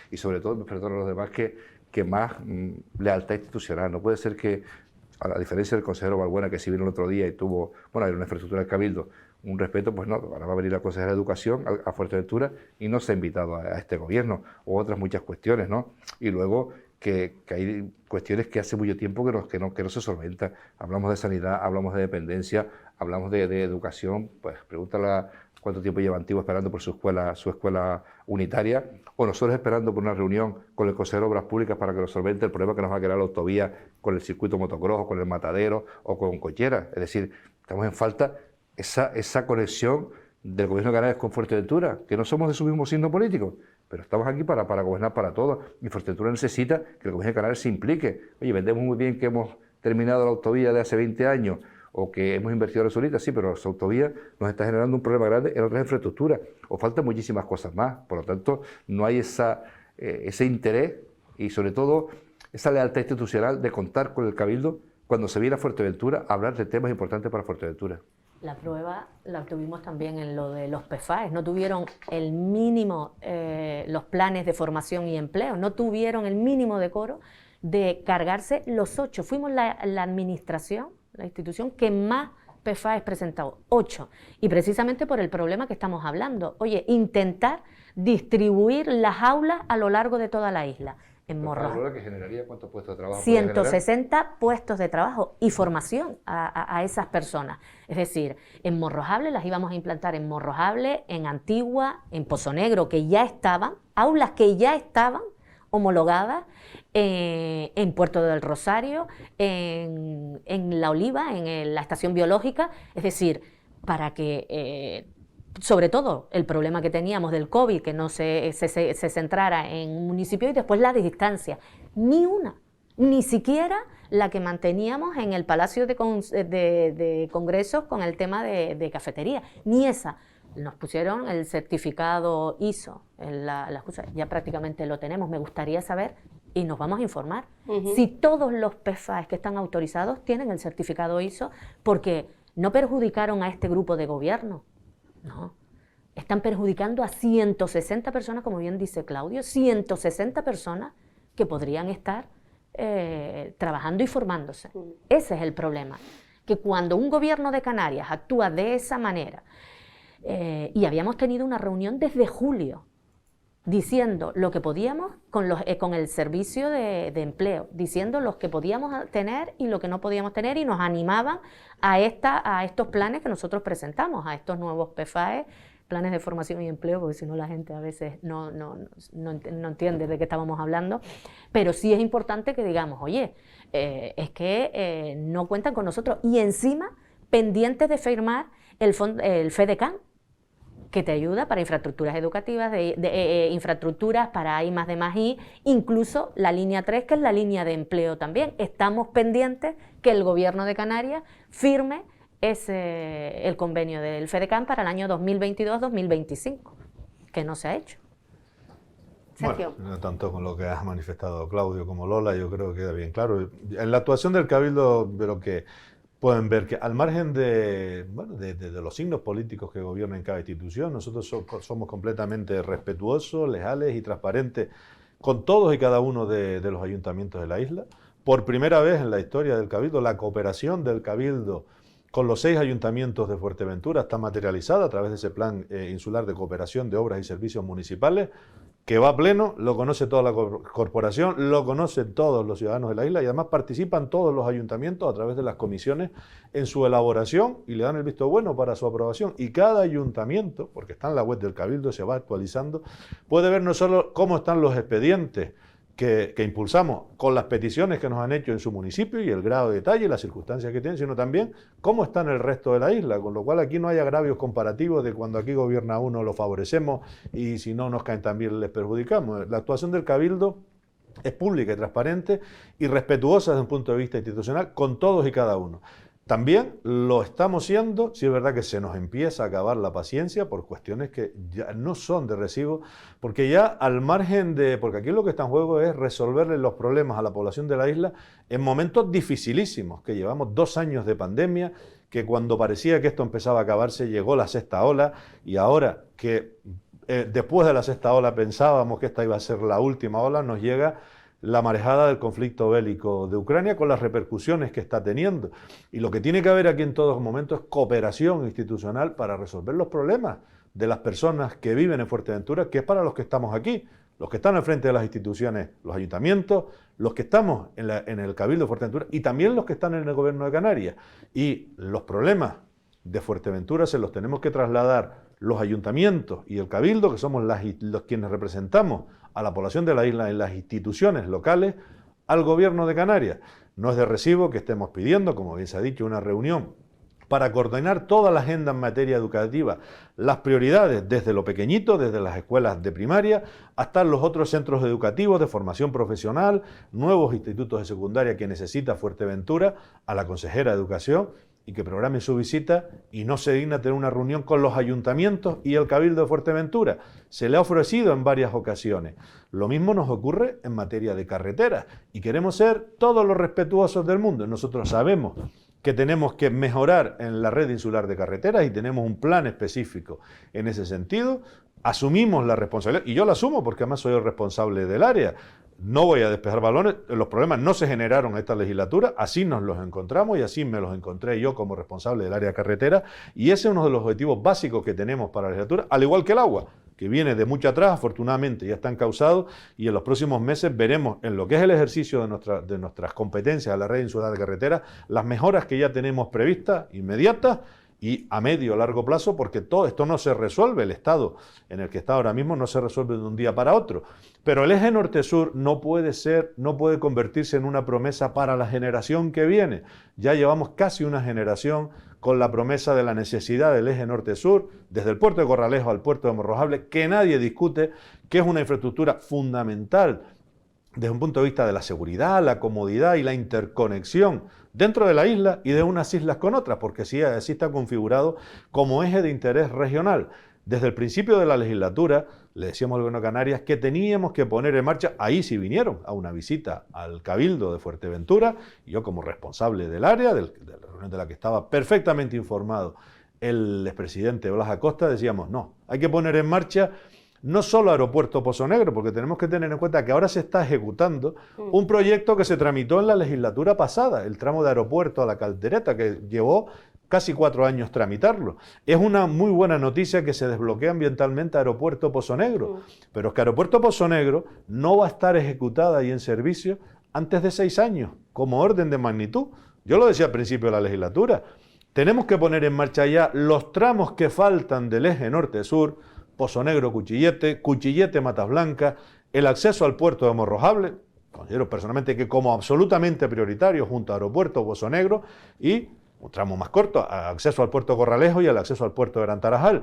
y sobre todo, me perdono a los demás, que más lealtad institucional. No puede ser que, a la diferencia del consejero Balbuena, que sí vino el otro día y tuvo, bueno, era una infraestructura del Cabildo, un respeto, pues no, ahora va a venir la consejera de Educación a Fuerteventura y no se ha invitado a este gobierno, o otras muchas cuestiones, ¿no? Y luego que hay cuestiones que hace mucho tiempo que no se solventan. Hablamos de sanidad, hablamos de dependencia, hablamos de educación, pues pregúntale a cuánto tiempo lleva Antigua esperando por su escuela unitaria, o nosotros esperando por una reunión con el consejero de Obras Públicas para que nos solvente el problema que nos va a crear la autovía con el circuito motocross, o con el matadero, o con Cochera. Es decir, estamos en falta esa conexión del Gobierno de Canarias con Fuerteventura, que no somos de su mismo signo político, pero estamos aquí para gobernar para todos, y Fuerteventura necesita que el Gobierno de Canarias se implique. Oye, vendemos muy bien que hemos terminado la autovía de hace 20 años, o que hemos invertido en Solita, sí, pero esa autovía nos está generando un problema grande en otras infraestructuras, o faltan muchísimas cosas más. Por lo tanto, no hay ese interés y sobre todo esa lealtad institucional de contar con el Cabildo cuando se viene a Fuerteventura a hablar de temas importantes para Fuerteventura. La prueba la tuvimos también en lo de los PFAES, no tuvieron el mínimo, los planes de formación y empleo, no tuvieron el mínimo decoro de cargarse los 8. Fuimos la administración, la institución que más PFAES presentó, 8, y precisamente por el problema que estamos hablando. Oye, intentar distribuir las aulas a lo largo de toda la isla. En Morrojable, que generaría ¿cuántos puestos de trabajo? 160 puestos de trabajo y formación a esas personas. Es decir, en Morrojable las íbamos a implantar en Morrojable, en Antigua, en Pozo Negro, que ya estaban, aulas que ya estaban homologadas, en Puerto del Rosario, en La Oliva, en la estación biológica. Es decir, para que... sobre todo el problema que teníamos del COVID, que no se centrara en un municipio, y después la distancia. Ni una, ni siquiera la que manteníamos en el Palacio de Congresos con el tema de cafetería, ni esa. Nos pusieron el certificado ISO, ya prácticamente lo tenemos. Me gustaría saber, y nos vamos a informar, si todos los PFAES que están autorizados tienen el certificado ISO, porque no perjudicaron a este grupo de gobierno. No, están perjudicando a 160 personas, como bien dice Claudio, 160 personas que podrían estar trabajando y formándose. Ese es el problema, que cuando un gobierno de Canarias actúa de esa manera, y habíamos tenido una reunión desde julio, diciendo lo que podíamos con el servicio de empleo, diciendo lo que podíamos tener y lo que no podíamos tener, y nos animaban a estos planes que nosotros presentamos, a estos nuevos PFAES, planes de formación y empleo, porque si no la gente a veces no entiende de qué estábamos hablando. Pero sí es importante que digamos, oye, es que no cuentan con nosotros, y encima pendientes de firmar el FEDECAN, que te ayuda para infraestructuras educativas, infraestructuras para I+D+I, incluso la línea 3, que es la línea de empleo también. Estamos pendientes que el Gobierno de Canarias firme el convenio del FEDECAN para el año 2022-2025, que no se ha hecho. Sergio. Bueno, tanto con lo que has manifestado Claudio como Lola, yo creo que queda bien claro. En la actuación del Cabildo, de lo que pueden ver, que al margen de los signos políticos que gobiernan cada institución, nosotros somos completamente respetuosos, leales y transparentes con todos y cada uno de los ayuntamientos de la isla. Por primera vez en la historia del Cabildo, la cooperación del Cabildo con los 6 ayuntamientos de Fuerteventura está materializada a través de ese plan insular de cooperación de obras y servicios municipales, que va a pleno, lo conoce toda la corporación, lo conocen todos los ciudadanos de la isla y además participan todos los ayuntamientos a través de las comisiones en su elaboración y le dan el visto bueno para su aprobación. Y cada ayuntamiento, porque está en la web del Cabildo, se va actualizando, puede ver no solo cómo están los expedientes que impulsamos con las peticiones que nos han hecho en su municipio y el grado de detalle y las circunstancias que tienen, sino también cómo está en el resto de la isla, con lo cual aquí no hay agravios comparativos de cuando aquí gobierna uno lo favorecemos y si no nos caen también les perjudicamos. La actuación del Cabildo es pública y transparente y respetuosa desde un punto de vista institucional con todos y cada uno. También lo estamos siendo, si es verdad que se nos empieza a acabar la paciencia por cuestiones que ya no son de recibo, porque ya al margen de, porque aquí lo que está en juego es resolverle los problemas a la población de la isla en momentos dificilísimos, que llevamos 2 años de pandemia, que cuando parecía que esto empezaba a acabarse llegó la 6ª ola y ahora que después de la 6ª ola pensábamos que esta iba a ser la última ola, nos llega la marejada del conflicto bélico de Ucrania con las repercusiones que está teniendo. Y lo que tiene que haber aquí en todos momentos es cooperación institucional para resolver los problemas de las personas que viven en Fuerteventura, que es para los que estamos aquí, los que están al frente de las instituciones, los ayuntamientos, los que estamos en el Cabildo de Fuerteventura y también los que están en el Gobierno de Canarias. Y los problemas de Fuerteventura se los tenemos que trasladar los ayuntamientos y el Cabildo, que somos los quienes representamos a la población de la isla en las instituciones locales, al Gobierno de Canarias. No es de recibo que estemos pidiendo, como bien se ha dicho, una reunión para coordinar toda la agenda en materia educativa, las prioridades desde lo pequeñito, desde las escuelas de primaria, hasta los otros centros educativos de formación profesional, nuevos institutos de secundaria que necesita Fuerteventura, a la consejera de Educación, y que programe su visita y no se digna tener una reunión con los ayuntamientos y el Cabildo de Fuerteventura. Se le ha ofrecido en varias ocasiones. Lo mismo nos ocurre en materia de carreteras y queremos ser todos los respetuosos del mundo. Nosotros sabemos que tenemos que mejorar en la red insular de carreteras y tenemos un plan específico en ese sentido. Asumimos la responsabilidad, y yo la asumo porque además soy el responsable del área. No voy a despejar balones, los problemas no se generaron en esta legislatura, así nos los encontramos y así me los encontré yo como responsable del área carretera y ese es uno de los objetivos básicos que tenemos para la legislatura, al igual que el agua, que viene de mucho atrás, afortunadamente ya está encauzado y en los próximos meses veremos en lo que es el ejercicio de nuestras competencias a la red insular de carretera, las mejoras que ya tenemos previstas, inmediatas, y a medio o largo plazo, porque todo esto no se resuelve, el estado en el que está ahora mismo no se resuelve de un día para otro. Pero el eje norte-sur no puede convertirse en una promesa para la generación que viene. Ya llevamos casi una generación con la promesa de la necesidad del eje norte-sur, desde el puerto de Corralejo al puerto de Morrojable, que nadie discute, que es una infraestructura fundamental desde un punto de vista de la seguridad, la comodidad y la interconexión dentro de la isla y de unas islas con otras, porque sí, así está configurado como eje de interés regional. Desde el principio de la legislatura le decíamos al Gobierno de Canarias que teníamos que poner en marcha, ahí sí vinieron a una visita al Cabildo de Fuerteventura, y yo como responsable del área, de la reunión de la que estaba perfectamente informado el expresidente Blas Acosta, decíamos no, hay que poner en marcha no solo Aeropuerto Pozo Negro, porque tenemos que tener en cuenta que ahora se está ejecutando un proyecto que se tramitó en la legislatura pasada, el tramo de Aeropuerto a La Caldereta, que llevó casi 4 años tramitarlo. Es una muy buena noticia que se desbloquea ambientalmente Aeropuerto Pozo Negro, pero es que Aeropuerto Pozo Negro no va a estar ejecutada y en servicio antes de 6 años, como orden de magnitud. Yo lo decía al principio de la legislatura, tenemos que poner en marcha ya los tramos que faltan del eje norte-sur, Pozo Negro, Cuchillete, Cuchillete, Matas Blancas, el acceso al puerto de Morrojable, considero personalmente que como absolutamente prioritario junto a Aeropuerto, Pozo Negro y un tramo más corto, acceso al puerto de Corralejo y el acceso al puerto de Gran Tarajal.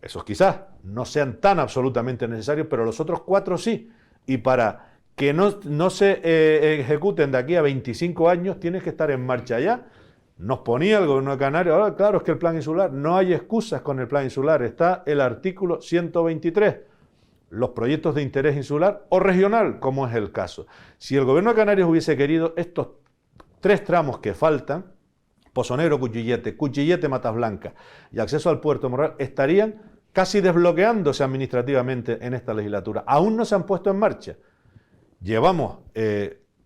Esos quizás no sean tan absolutamente necesarios, pero los otros 4 sí. Y para que no se ejecuten de aquí a 25 años, tienes que estar en marcha ya. Nos ponía el Gobierno de Canarias, ahora claro, es que el plan insular, no hay excusas con el plan insular, está el artículo 123, los proyectos de interés insular o regional, como es el caso. Si el Gobierno de Canarias hubiese querido estos 3 tramos que faltan, Pozo Negro, Cuchillete, Cuchillete, Matas Blancas y acceso al puerto de Morral, estarían casi desbloqueándose administrativamente en esta legislatura. Aún no se han puesto en marcha. Llevamos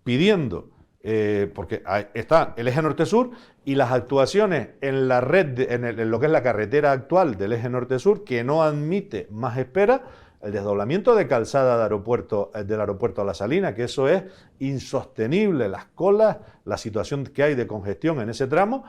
pidiendo... porque está el eje norte-sur y las actuaciones en la red, en lo que es la carretera actual del eje norte-sur, que no admite más espera, el desdoblamiento de calzada del aeropuerto a La Salina, que eso es insostenible, las colas, la situación que hay de congestión en ese tramo,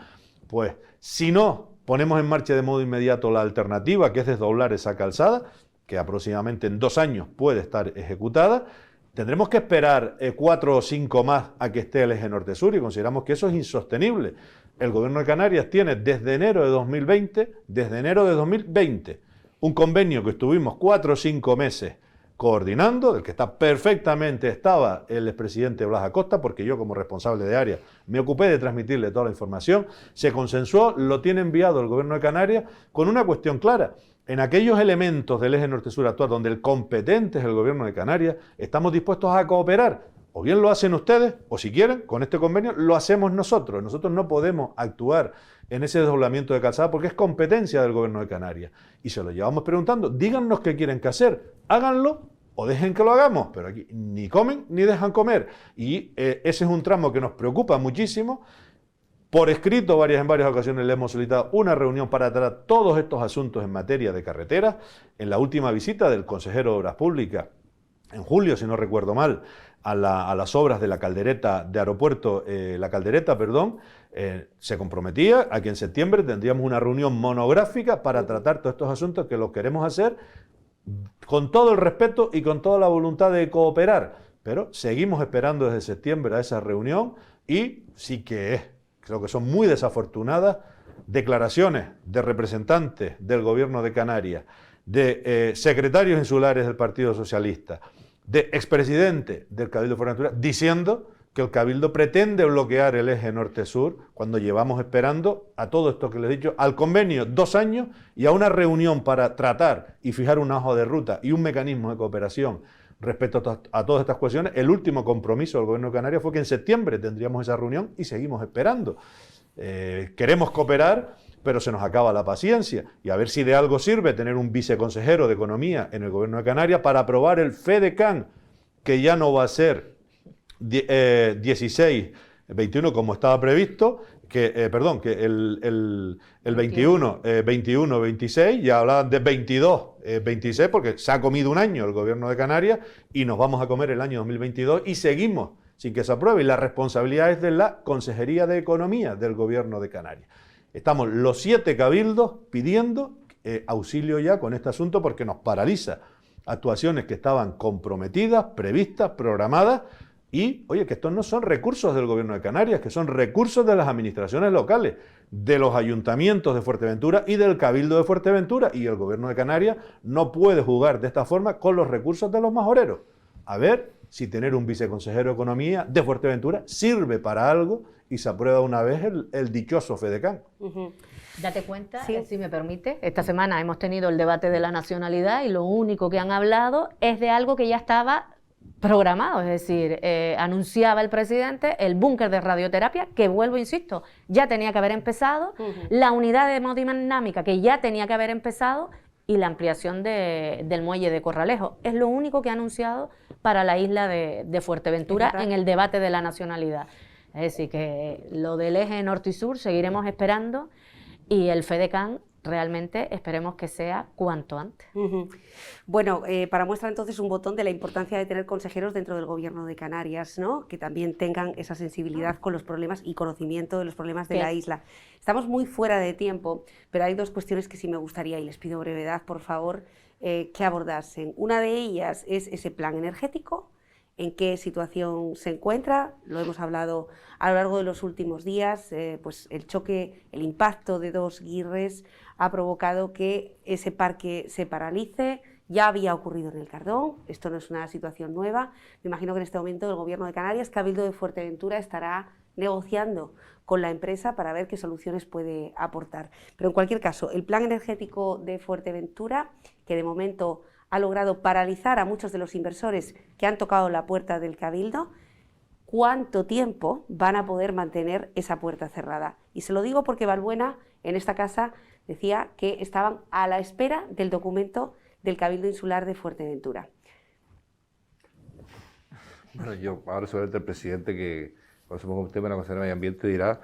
pues si no ponemos en marcha de modo inmediato la alternativa, que es desdoblar esa calzada, que aproximadamente en 2 años puede estar ejecutada, tendremos que esperar 4 o 5 más a que esté el eje norte-sur y consideramos que eso es insostenible. El Gobierno de Canarias tiene desde enero de 2020, un convenio que estuvimos 4 o 5 meses coordinando, del que estaba el expresidente Blas Acosta, porque yo como responsable de área me ocupé de transmitirle toda la información, se consensuó, lo tiene enviado el Gobierno de Canarias con una cuestión clara. En aquellos elementos del eje norte-sur actual donde el competente es el Gobierno de Canarias, estamos dispuestos a cooperar. O bien lo hacen ustedes, o si quieren, con este convenio, lo hacemos nosotros. Nosotros no podemos actuar en ese desdoblamiento de calzada porque es competencia del Gobierno de Canarias. Y se lo llevamos preguntando, díganos qué quieren que hacer, háganlo o dejen que lo hagamos, pero aquí ni comen ni dejan comer. Y ese es un tramo que nos preocupa muchísimo. Por escrito, en varias ocasiones le hemos solicitado una reunión para tratar todos estos asuntos en materia de carreteras. En la última visita del consejero de Obras Públicas, en julio, si no recuerdo mal, a las obras de la caldereta de aeropuerto, se comprometía a que en septiembre tendríamos una reunión monográfica para tratar todos estos asuntos que los queremos hacer con todo el respeto y con toda la voluntad de cooperar. Pero seguimos esperando desde septiembre a esa reunión y sí que creo que son muy desafortunadas declaraciones de representantes del Gobierno de Canarias, de secretarios insulares del Partido Socialista, de expresidente del Cabildo de Fuerteventura, diciendo que el Cabildo pretende bloquear el eje norte-sur cuando llevamos esperando a todo esto que les he dicho, al convenio 2 años y a una reunión para tratar y fijar una hoja de ruta y un mecanismo de cooperación respecto a todas estas cuestiones. El último compromiso del Gobierno de Canarias fue que en septiembre tendríamos esa reunión y seguimos esperando. Queremos cooperar, pero se nos acaba la paciencia y a ver si de algo sirve tener un viceconsejero de Economía en el Gobierno de Canarias para aprobar el FEDECAN, que ya no va a ser 16, 21 como estaba previsto, que el 21, 26, ya hablaban de 22, 26, porque se ha comido un año el Gobierno de Canarias y nos vamos a comer el año 2022 y seguimos sin que se apruebe. Y la responsabilidad es de la Consejería de Economía del Gobierno de Canarias. Estamos los 7 cabildos pidiendo auxilio ya con este asunto porque nos paraliza actuaciones que estaban comprometidas, previstas, programadas y, oye, que estos no son recursos del Gobierno de Canarias, que son recursos de las administraciones locales, de los ayuntamientos de Fuerteventura y del Cabildo de Fuerteventura y el Gobierno de Canarias no puede jugar de esta forma con los recursos de los majoreros. A ver si tener un viceconsejero de Economía de Fuerteventura sirve para algo y se aprueba una vez el dichoso FEDECAN. Date cuenta, sí. Si me permite, esta semana hemos tenido el debate de la nacionalidad y lo único que han hablado es de algo que ya estaba programado, es decir, anunciaba el presidente el búnker de radioterapia, que vuelvo, insisto, ya tenía que haber empezado, la unidad de hemodinámica, que ya tenía que haber empezado, y la ampliación del muelle de Corralejo. Es lo único que ha anunciado para la isla de Fuerteventura en el debate de la nacionalidad. Es decir, que lo del eje norte y sur seguiremos esperando y el FEDECAN realmente esperemos que sea cuanto antes. Bueno, para muestra entonces un botón de la importancia de tener consejeros dentro del Gobierno de Canarias, ¿no? Que también tengan esa sensibilidad con los problemas y conocimiento de los problemas de la isla. Estamos muy fuera de tiempo, pero hay 2 cuestiones que sí me gustaría, y les pido brevedad, por favor, que abordasen. Una de ellas es ese plan energético, en qué situación se encuentra, lo hemos hablado a lo largo de los últimos días, pues el choque, el impacto de 2 guirres ha provocado que ese parque se paralice. Ya había ocurrido en el Cardón, esto no es una situación nueva. Me imagino que en este momento el Gobierno de Canarias, Cabildo de Fuerteventura, estará negociando con la empresa para ver qué soluciones puede aportar. Pero en cualquier caso, el plan energético de Fuerteventura, que de momento ha logrado paralizar a muchos de los inversores que han tocado la puerta del Cabildo, ¿cuánto tiempo van a poder mantener esa puerta cerrada? Y se lo digo porque Balbuena, en esta casa, decía que estaban a la espera del documento del Cabildo Insular de Fuerteventura. Bueno, yo ahora seguramente el presidente, que conocemos un tema de la Consejería de Medio Ambiente, dirá,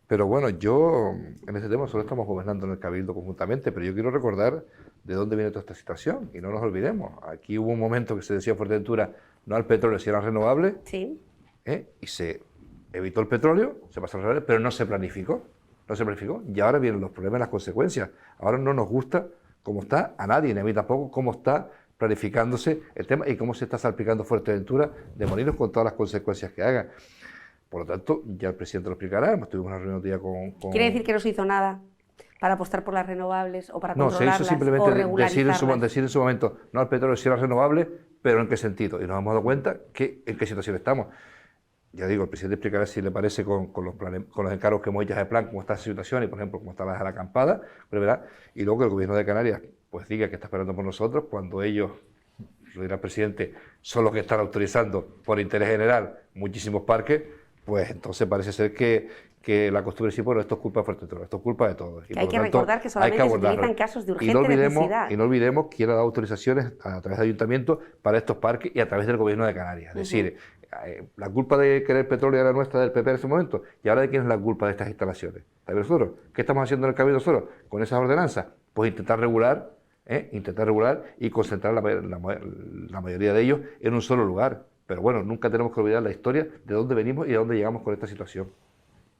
pero bueno, yo en ese tema solo estamos gobernando en el Cabildo conjuntamente, pero yo quiero recordar de dónde viene toda esta situación. Y no nos olvidemos, aquí hubo un momento que se decía Fuerteventura, no al petróleo, si eran renovables, Sí. y se evitó el petróleo, se pasó a renovables, pero no se planificó. No se planificó. Y ahora vienen los problemas y las consecuencias. Ahora no nos gusta cómo está, a nadie, ni a mí tampoco, cómo está planificándose el tema y cómo se está salpicando Fuerteventura de morirnos con todas las consecuencias que haga. Por lo tanto, ya el presidente lo explicará, tuvimos una reunión día con... ¿Quiere decir que no se hizo nada para apostar por las renovables o para No, se controlarlas hizo o simplemente decir regularizarlas? en su momento, no al petróleo si era renovable, pero en qué sentido. Y nos hemos dado cuenta que en qué situación estamos. Ya digo, el presidente explicará si le parece con los encargos que hemos hecho de plan, cómo está esa situación y, por ejemplo, cómo está la acampada, ¿verdad? Y luego que el gobierno de Canarias pues diga que está esperando por nosotros cuando ellos, lo dirá el presidente, son los que están autorizando por interés general muchísimos parques, pues entonces parece ser que la costumbre sí, bueno, esto es culpa de Fuerteventura, esto es culpa de todos. Que hay que recordar que solamente se utiliza en casos de urgente necesidad. Y no olvidemos quién ha dado autorizaciones a través de ayuntamientos para estos parques y a través del gobierno de Canarias. Es decir, la culpa de querer petróleo era nuestra del PP en ese momento, y ahora de quién es la culpa de estas instalaciones. ¿Sabes nosotros? ¿Qué estamos haciendo en el Cabildo nosotros con esas ordenanzas? Pues intentar regular y concentrar la mayoría de ellos en un solo lugar. Pero bueno, nunca tenemos que olvidar la historia de dónde venimos y a dónde llegamos con esta situación.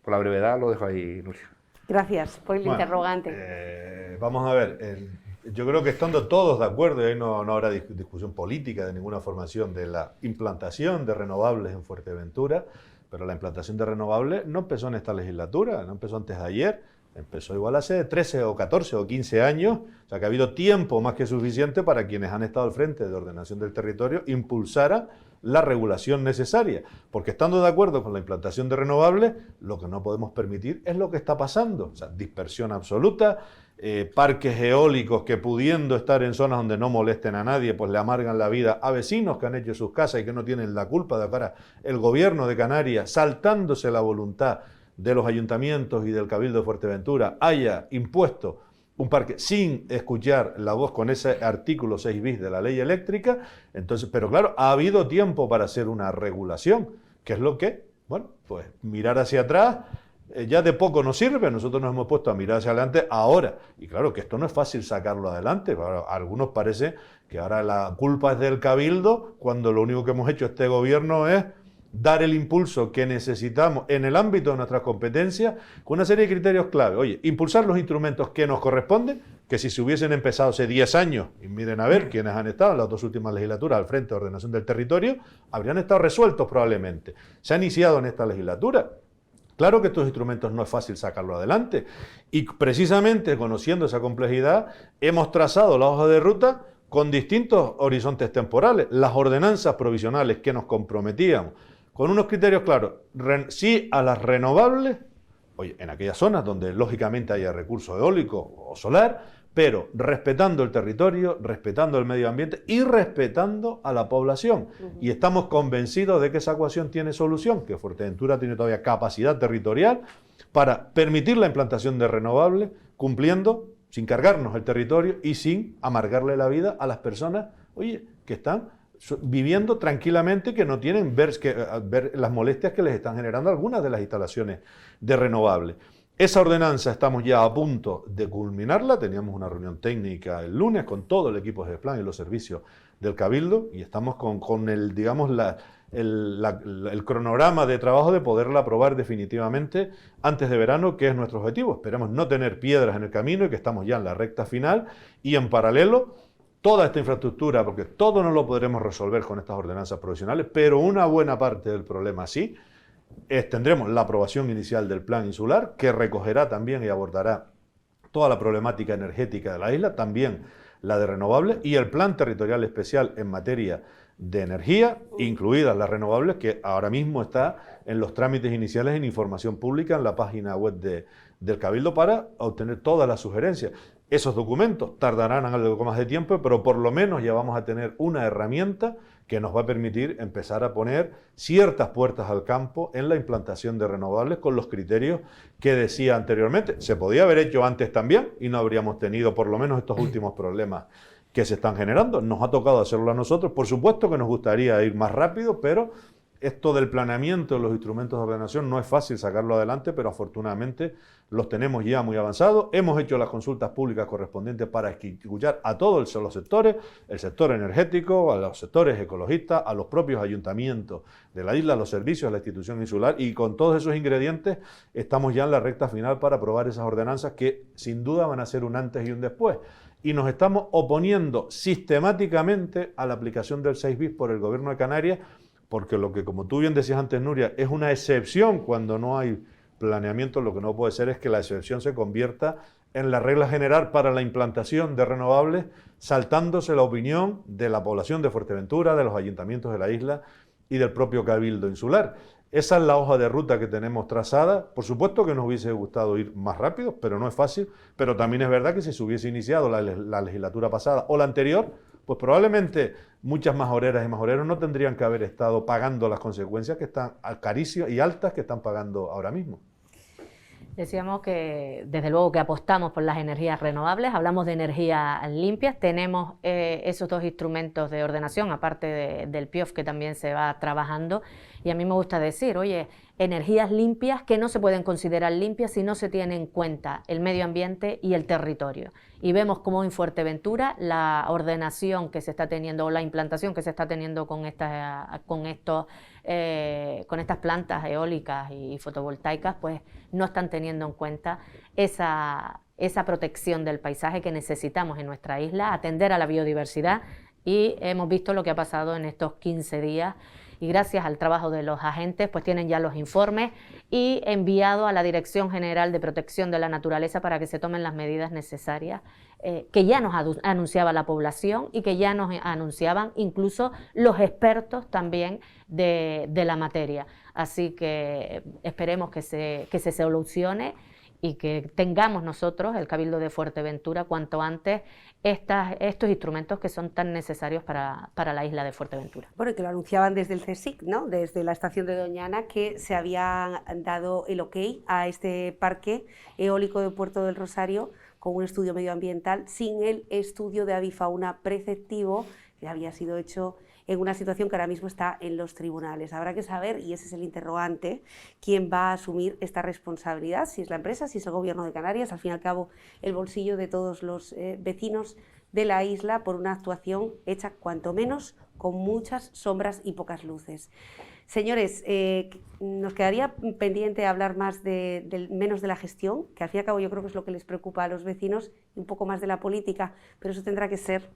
Por la brevedad lo dejo ahí, Nuria. Gracias por el interrogante. Vamos a ver, yo creo que estando todos de acuerdo, y ahí no habrá discusión política de ninguna formación de la implantación de renovables en Fuerteventura, pero la implantación de renovables no empezó en esta legislatura, no empezó antes de ayer, empezó igual hace 13 o 14 o 15 años, o sea que ha habido tiempo más que suficiente para quienes han estado al frente de ordenación del territorio impulsara la regulación necesaria, porque estando de acuerdo con la implantación de renovables, lo que no podemos permitir es lo que está pasando, o sea, dispersión absoluta, parques eólicos que pudiendo estar en zonas donde no molesten a nadie, pues le amargan la vida a vecinos que han hecho sus casas y que no tienen la culpa de para el gobierno de Canarias, saltándose la voluntad de los ayuntamientos y del Cabildo de Fuerteventura, haya impuesto un parque sin escuchar la voz con ese artículo 6 bis de la ley eléctrica. Entonces, pero claro, ha habido tiempo para hacer una regulación, que es lo que, bueno, pues mirar hacia atrás ya de poco nos sirve. Nosotros nos hemos puesto a mirar hacia adelante ahora, y claro que esto no es fácil sacarlo adelante. A algunos parece que ahora la culpa es del Cabildo, cuando lo único que hemos hecho este gobierno es dar el impulso que necesitamos en el ámbito de nuestras competencias con una serie de criterios clave. Oye, impulsar los instrumentos que nos corresponden, que si se hubiesen empezado hace 10 años, y miren a ver quiénes han estado en las dos últimas legislaturas al frente de ordenación del territorio, habrían estado resueltos probablemente. Se ha iniciado en esta legislatura. Claro que estos instrumentos no es fácil sacarlo adelante, y precisamente conociendo esa complejidad hemos trazado la hoja de ruta con distintos horizontes temporales, las ordenanzas provisionales que nos comprometíamos, con unos criterios claros, sí a las renovables, oye, en aquellas zonas donde lógicamente haya recurso eólico o solar, pero respetando el territorio, respetando el medio ambiente y respetando a la población. Y estamos convencidos de que esa ecuación tiene solución, que Fuerteventura tiene todavía capacidad territorial para permitir la implantación de renovables, cumpliendo, sin cargarnos el territorio y sin amargarle la vida a las personas, oye, que están viviendo tranquilamente, que no tienen ver las molestias que les están generando algunas de las instalaciones de renovables. Esa ordenanza estamos ya a punto de culminarla, teníamos una reunión técnica el lunes con todo el equipo de GESPLAN y los servicios del Cabildo, y estamos con el, digamos, el cronograma de trabajo de poderla aprobar definitivamente antes de verano, que es nuestro objetivo. Esperemos no tener piedras en el camino y que estamos ya en la recta final, y en paralelo toda esta infraestructura, porque todo no lo podremos resolver con estas ordenanzas provisionales, pero una buena parte del problema sí. Tendremos la aprobación inicial del plan insular, que recogerá también y abordará toda la problemática energética de la isla, también la de renovables, y el plan territorial especial en materia de energía, incluidas las renovables, que ahora mismo está en los trámites iniciales en información pública en la página web del Cabildo para obtener todas las sugerencias. Esos documentos tardarán algo más de tiempo, pero por lo menos ya vamos a tener una herramienta que nos va a permitir empezar a poner ciertas puertas al campo en la implantación de renovables con los criterios que decía anteriormente. Se podía haber hecho antes también y no habríamos tenido por lo menos estos últimos problemas que se están generando. Nos ha tocado hacerlo a nosotros. Por supuesto que nos gustaría ir más rápido, pero esto del planeamiento de los instrumentos de ordenación no es fácil sacarlo adelante, pero afortunadamente los tenemos ya muy avanzados. Hemos hecho las consultas públicas correspondientes para escuchar a todos los sectores, el sector energético, a los sectores ecologistas, a los propios ayuntamientos de la isla, a los servicios, a la institución insular, y con todos esos ingredientes estamos ya en la recta final para aprobar esas ordenanzas que sin duda van a ser un antes y un después. Y nos estamos oponiendo sistemáticamente a la aplicación del 6 bis por el Gobierno de Canarias, porque lo que, como tú bien decías antes, Nuria, es una excepción cuando no hay planeamiento. Lo que no puede ser es que la excepción se convierta en la regla general para la implantación de renovables, saltándose la opinión de la población de Fuerteventura, de los ayuntamientos de la isla y del propio Cabildo Insular. Esa es la hoja de ruta que tenemos trazada. Por supuesto que nos hubiese gustado ir más rápido, pero no es fácil. Pero también es verdad que si se hubiese iniciado la legislatura pasada o la anterior, pues probablemente muchas majoreras y majoreros no tendrían que haber estado pagando las consecuencias que están carísimas y altas que están pagando ahora mismo. Decíamos que desde luego que apostamos por las energías renovables, hablamos de energías limpias, tenemos esos dos instrumentos de ordenación, aparte del PIOF que también se va trabajando, y a mí me gusta decir, oye, energías limpias que no se pueden considerar limpias si no se tiene en cuenta el medio ambiente y el territorio. Y vemos cómo en Fuerteventura la ordenación que se está teniendo o la implantación que se está teniendo con estas plantas eólicas y fotovoltaicas, pues no están teniendo en cuenta esa protección del paisaje que necesitamos en nuestra isla, atender a la biodiversidad, y hemos visto lo que ha pasado en estos 15 días. Y gracias al trabajo de los agentes, pues tienen ya los informes y enviado a la Dirección General de Protección de la Naturaleza para que se tomen las medidas necesarias que ya nos anunciaba la población y que ya nos anunciaban incluso los expertos también de la materia. Así que esperemos que se solucione y que tengamos nosotros, el Cabildo de Fuerteventura, cuanto antes estos instrumentos que son tan necesarios para la isla de Fuerteventura. Bueno, y que lo anunciaban desde el CSIC, ¿no? Desde la estación de Doñana, que se había dado el ok a este parque eólico de Puerto del Rosario con un estudio medioambiental sin el estudio de avifauna preceptivo que había sido hecho en una situación que ahora mismo está en los tribunales. Habrá que saber, y ese es el interrogante, quién va a asumir esta responsabilidad, si es la empresa, si es el Gobierno de Canarias, al fin y al cabo el bolsillo de todos los vecinos de la isla por una actuación hecha cuanto menos con muchas sombras y pocas luces. Señores, nos quedaría pendiente hablar más menos de la gestión, que al fin y al cabo yo creo que es lo que les preocupa a los vecinos, y un poco más de la política, pero eso tendrá que ser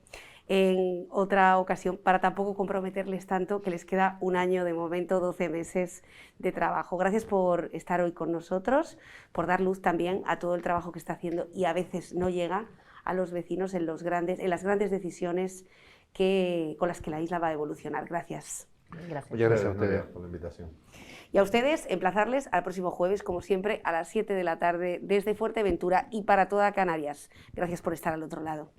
en otra ocasión para tampoco comprometerles tanto, que les queda un año de momento, 12 meses de trabajo. Gracias por estar hoy con nosotros, por dar luz también a todo el trabajo que está haciendo y a veces no llega a los vecinos en las grandes decisiones con las que la isla va a evolucionar. Gracias. Gracias. Muchas gracias a ustedes por la invitación. Y a ustedes, emplazarles al próximo jueves, como siempre, a las 7 de la tarde desde Fuerteventura y para toda Canarias. Gracias por estar al otro lado.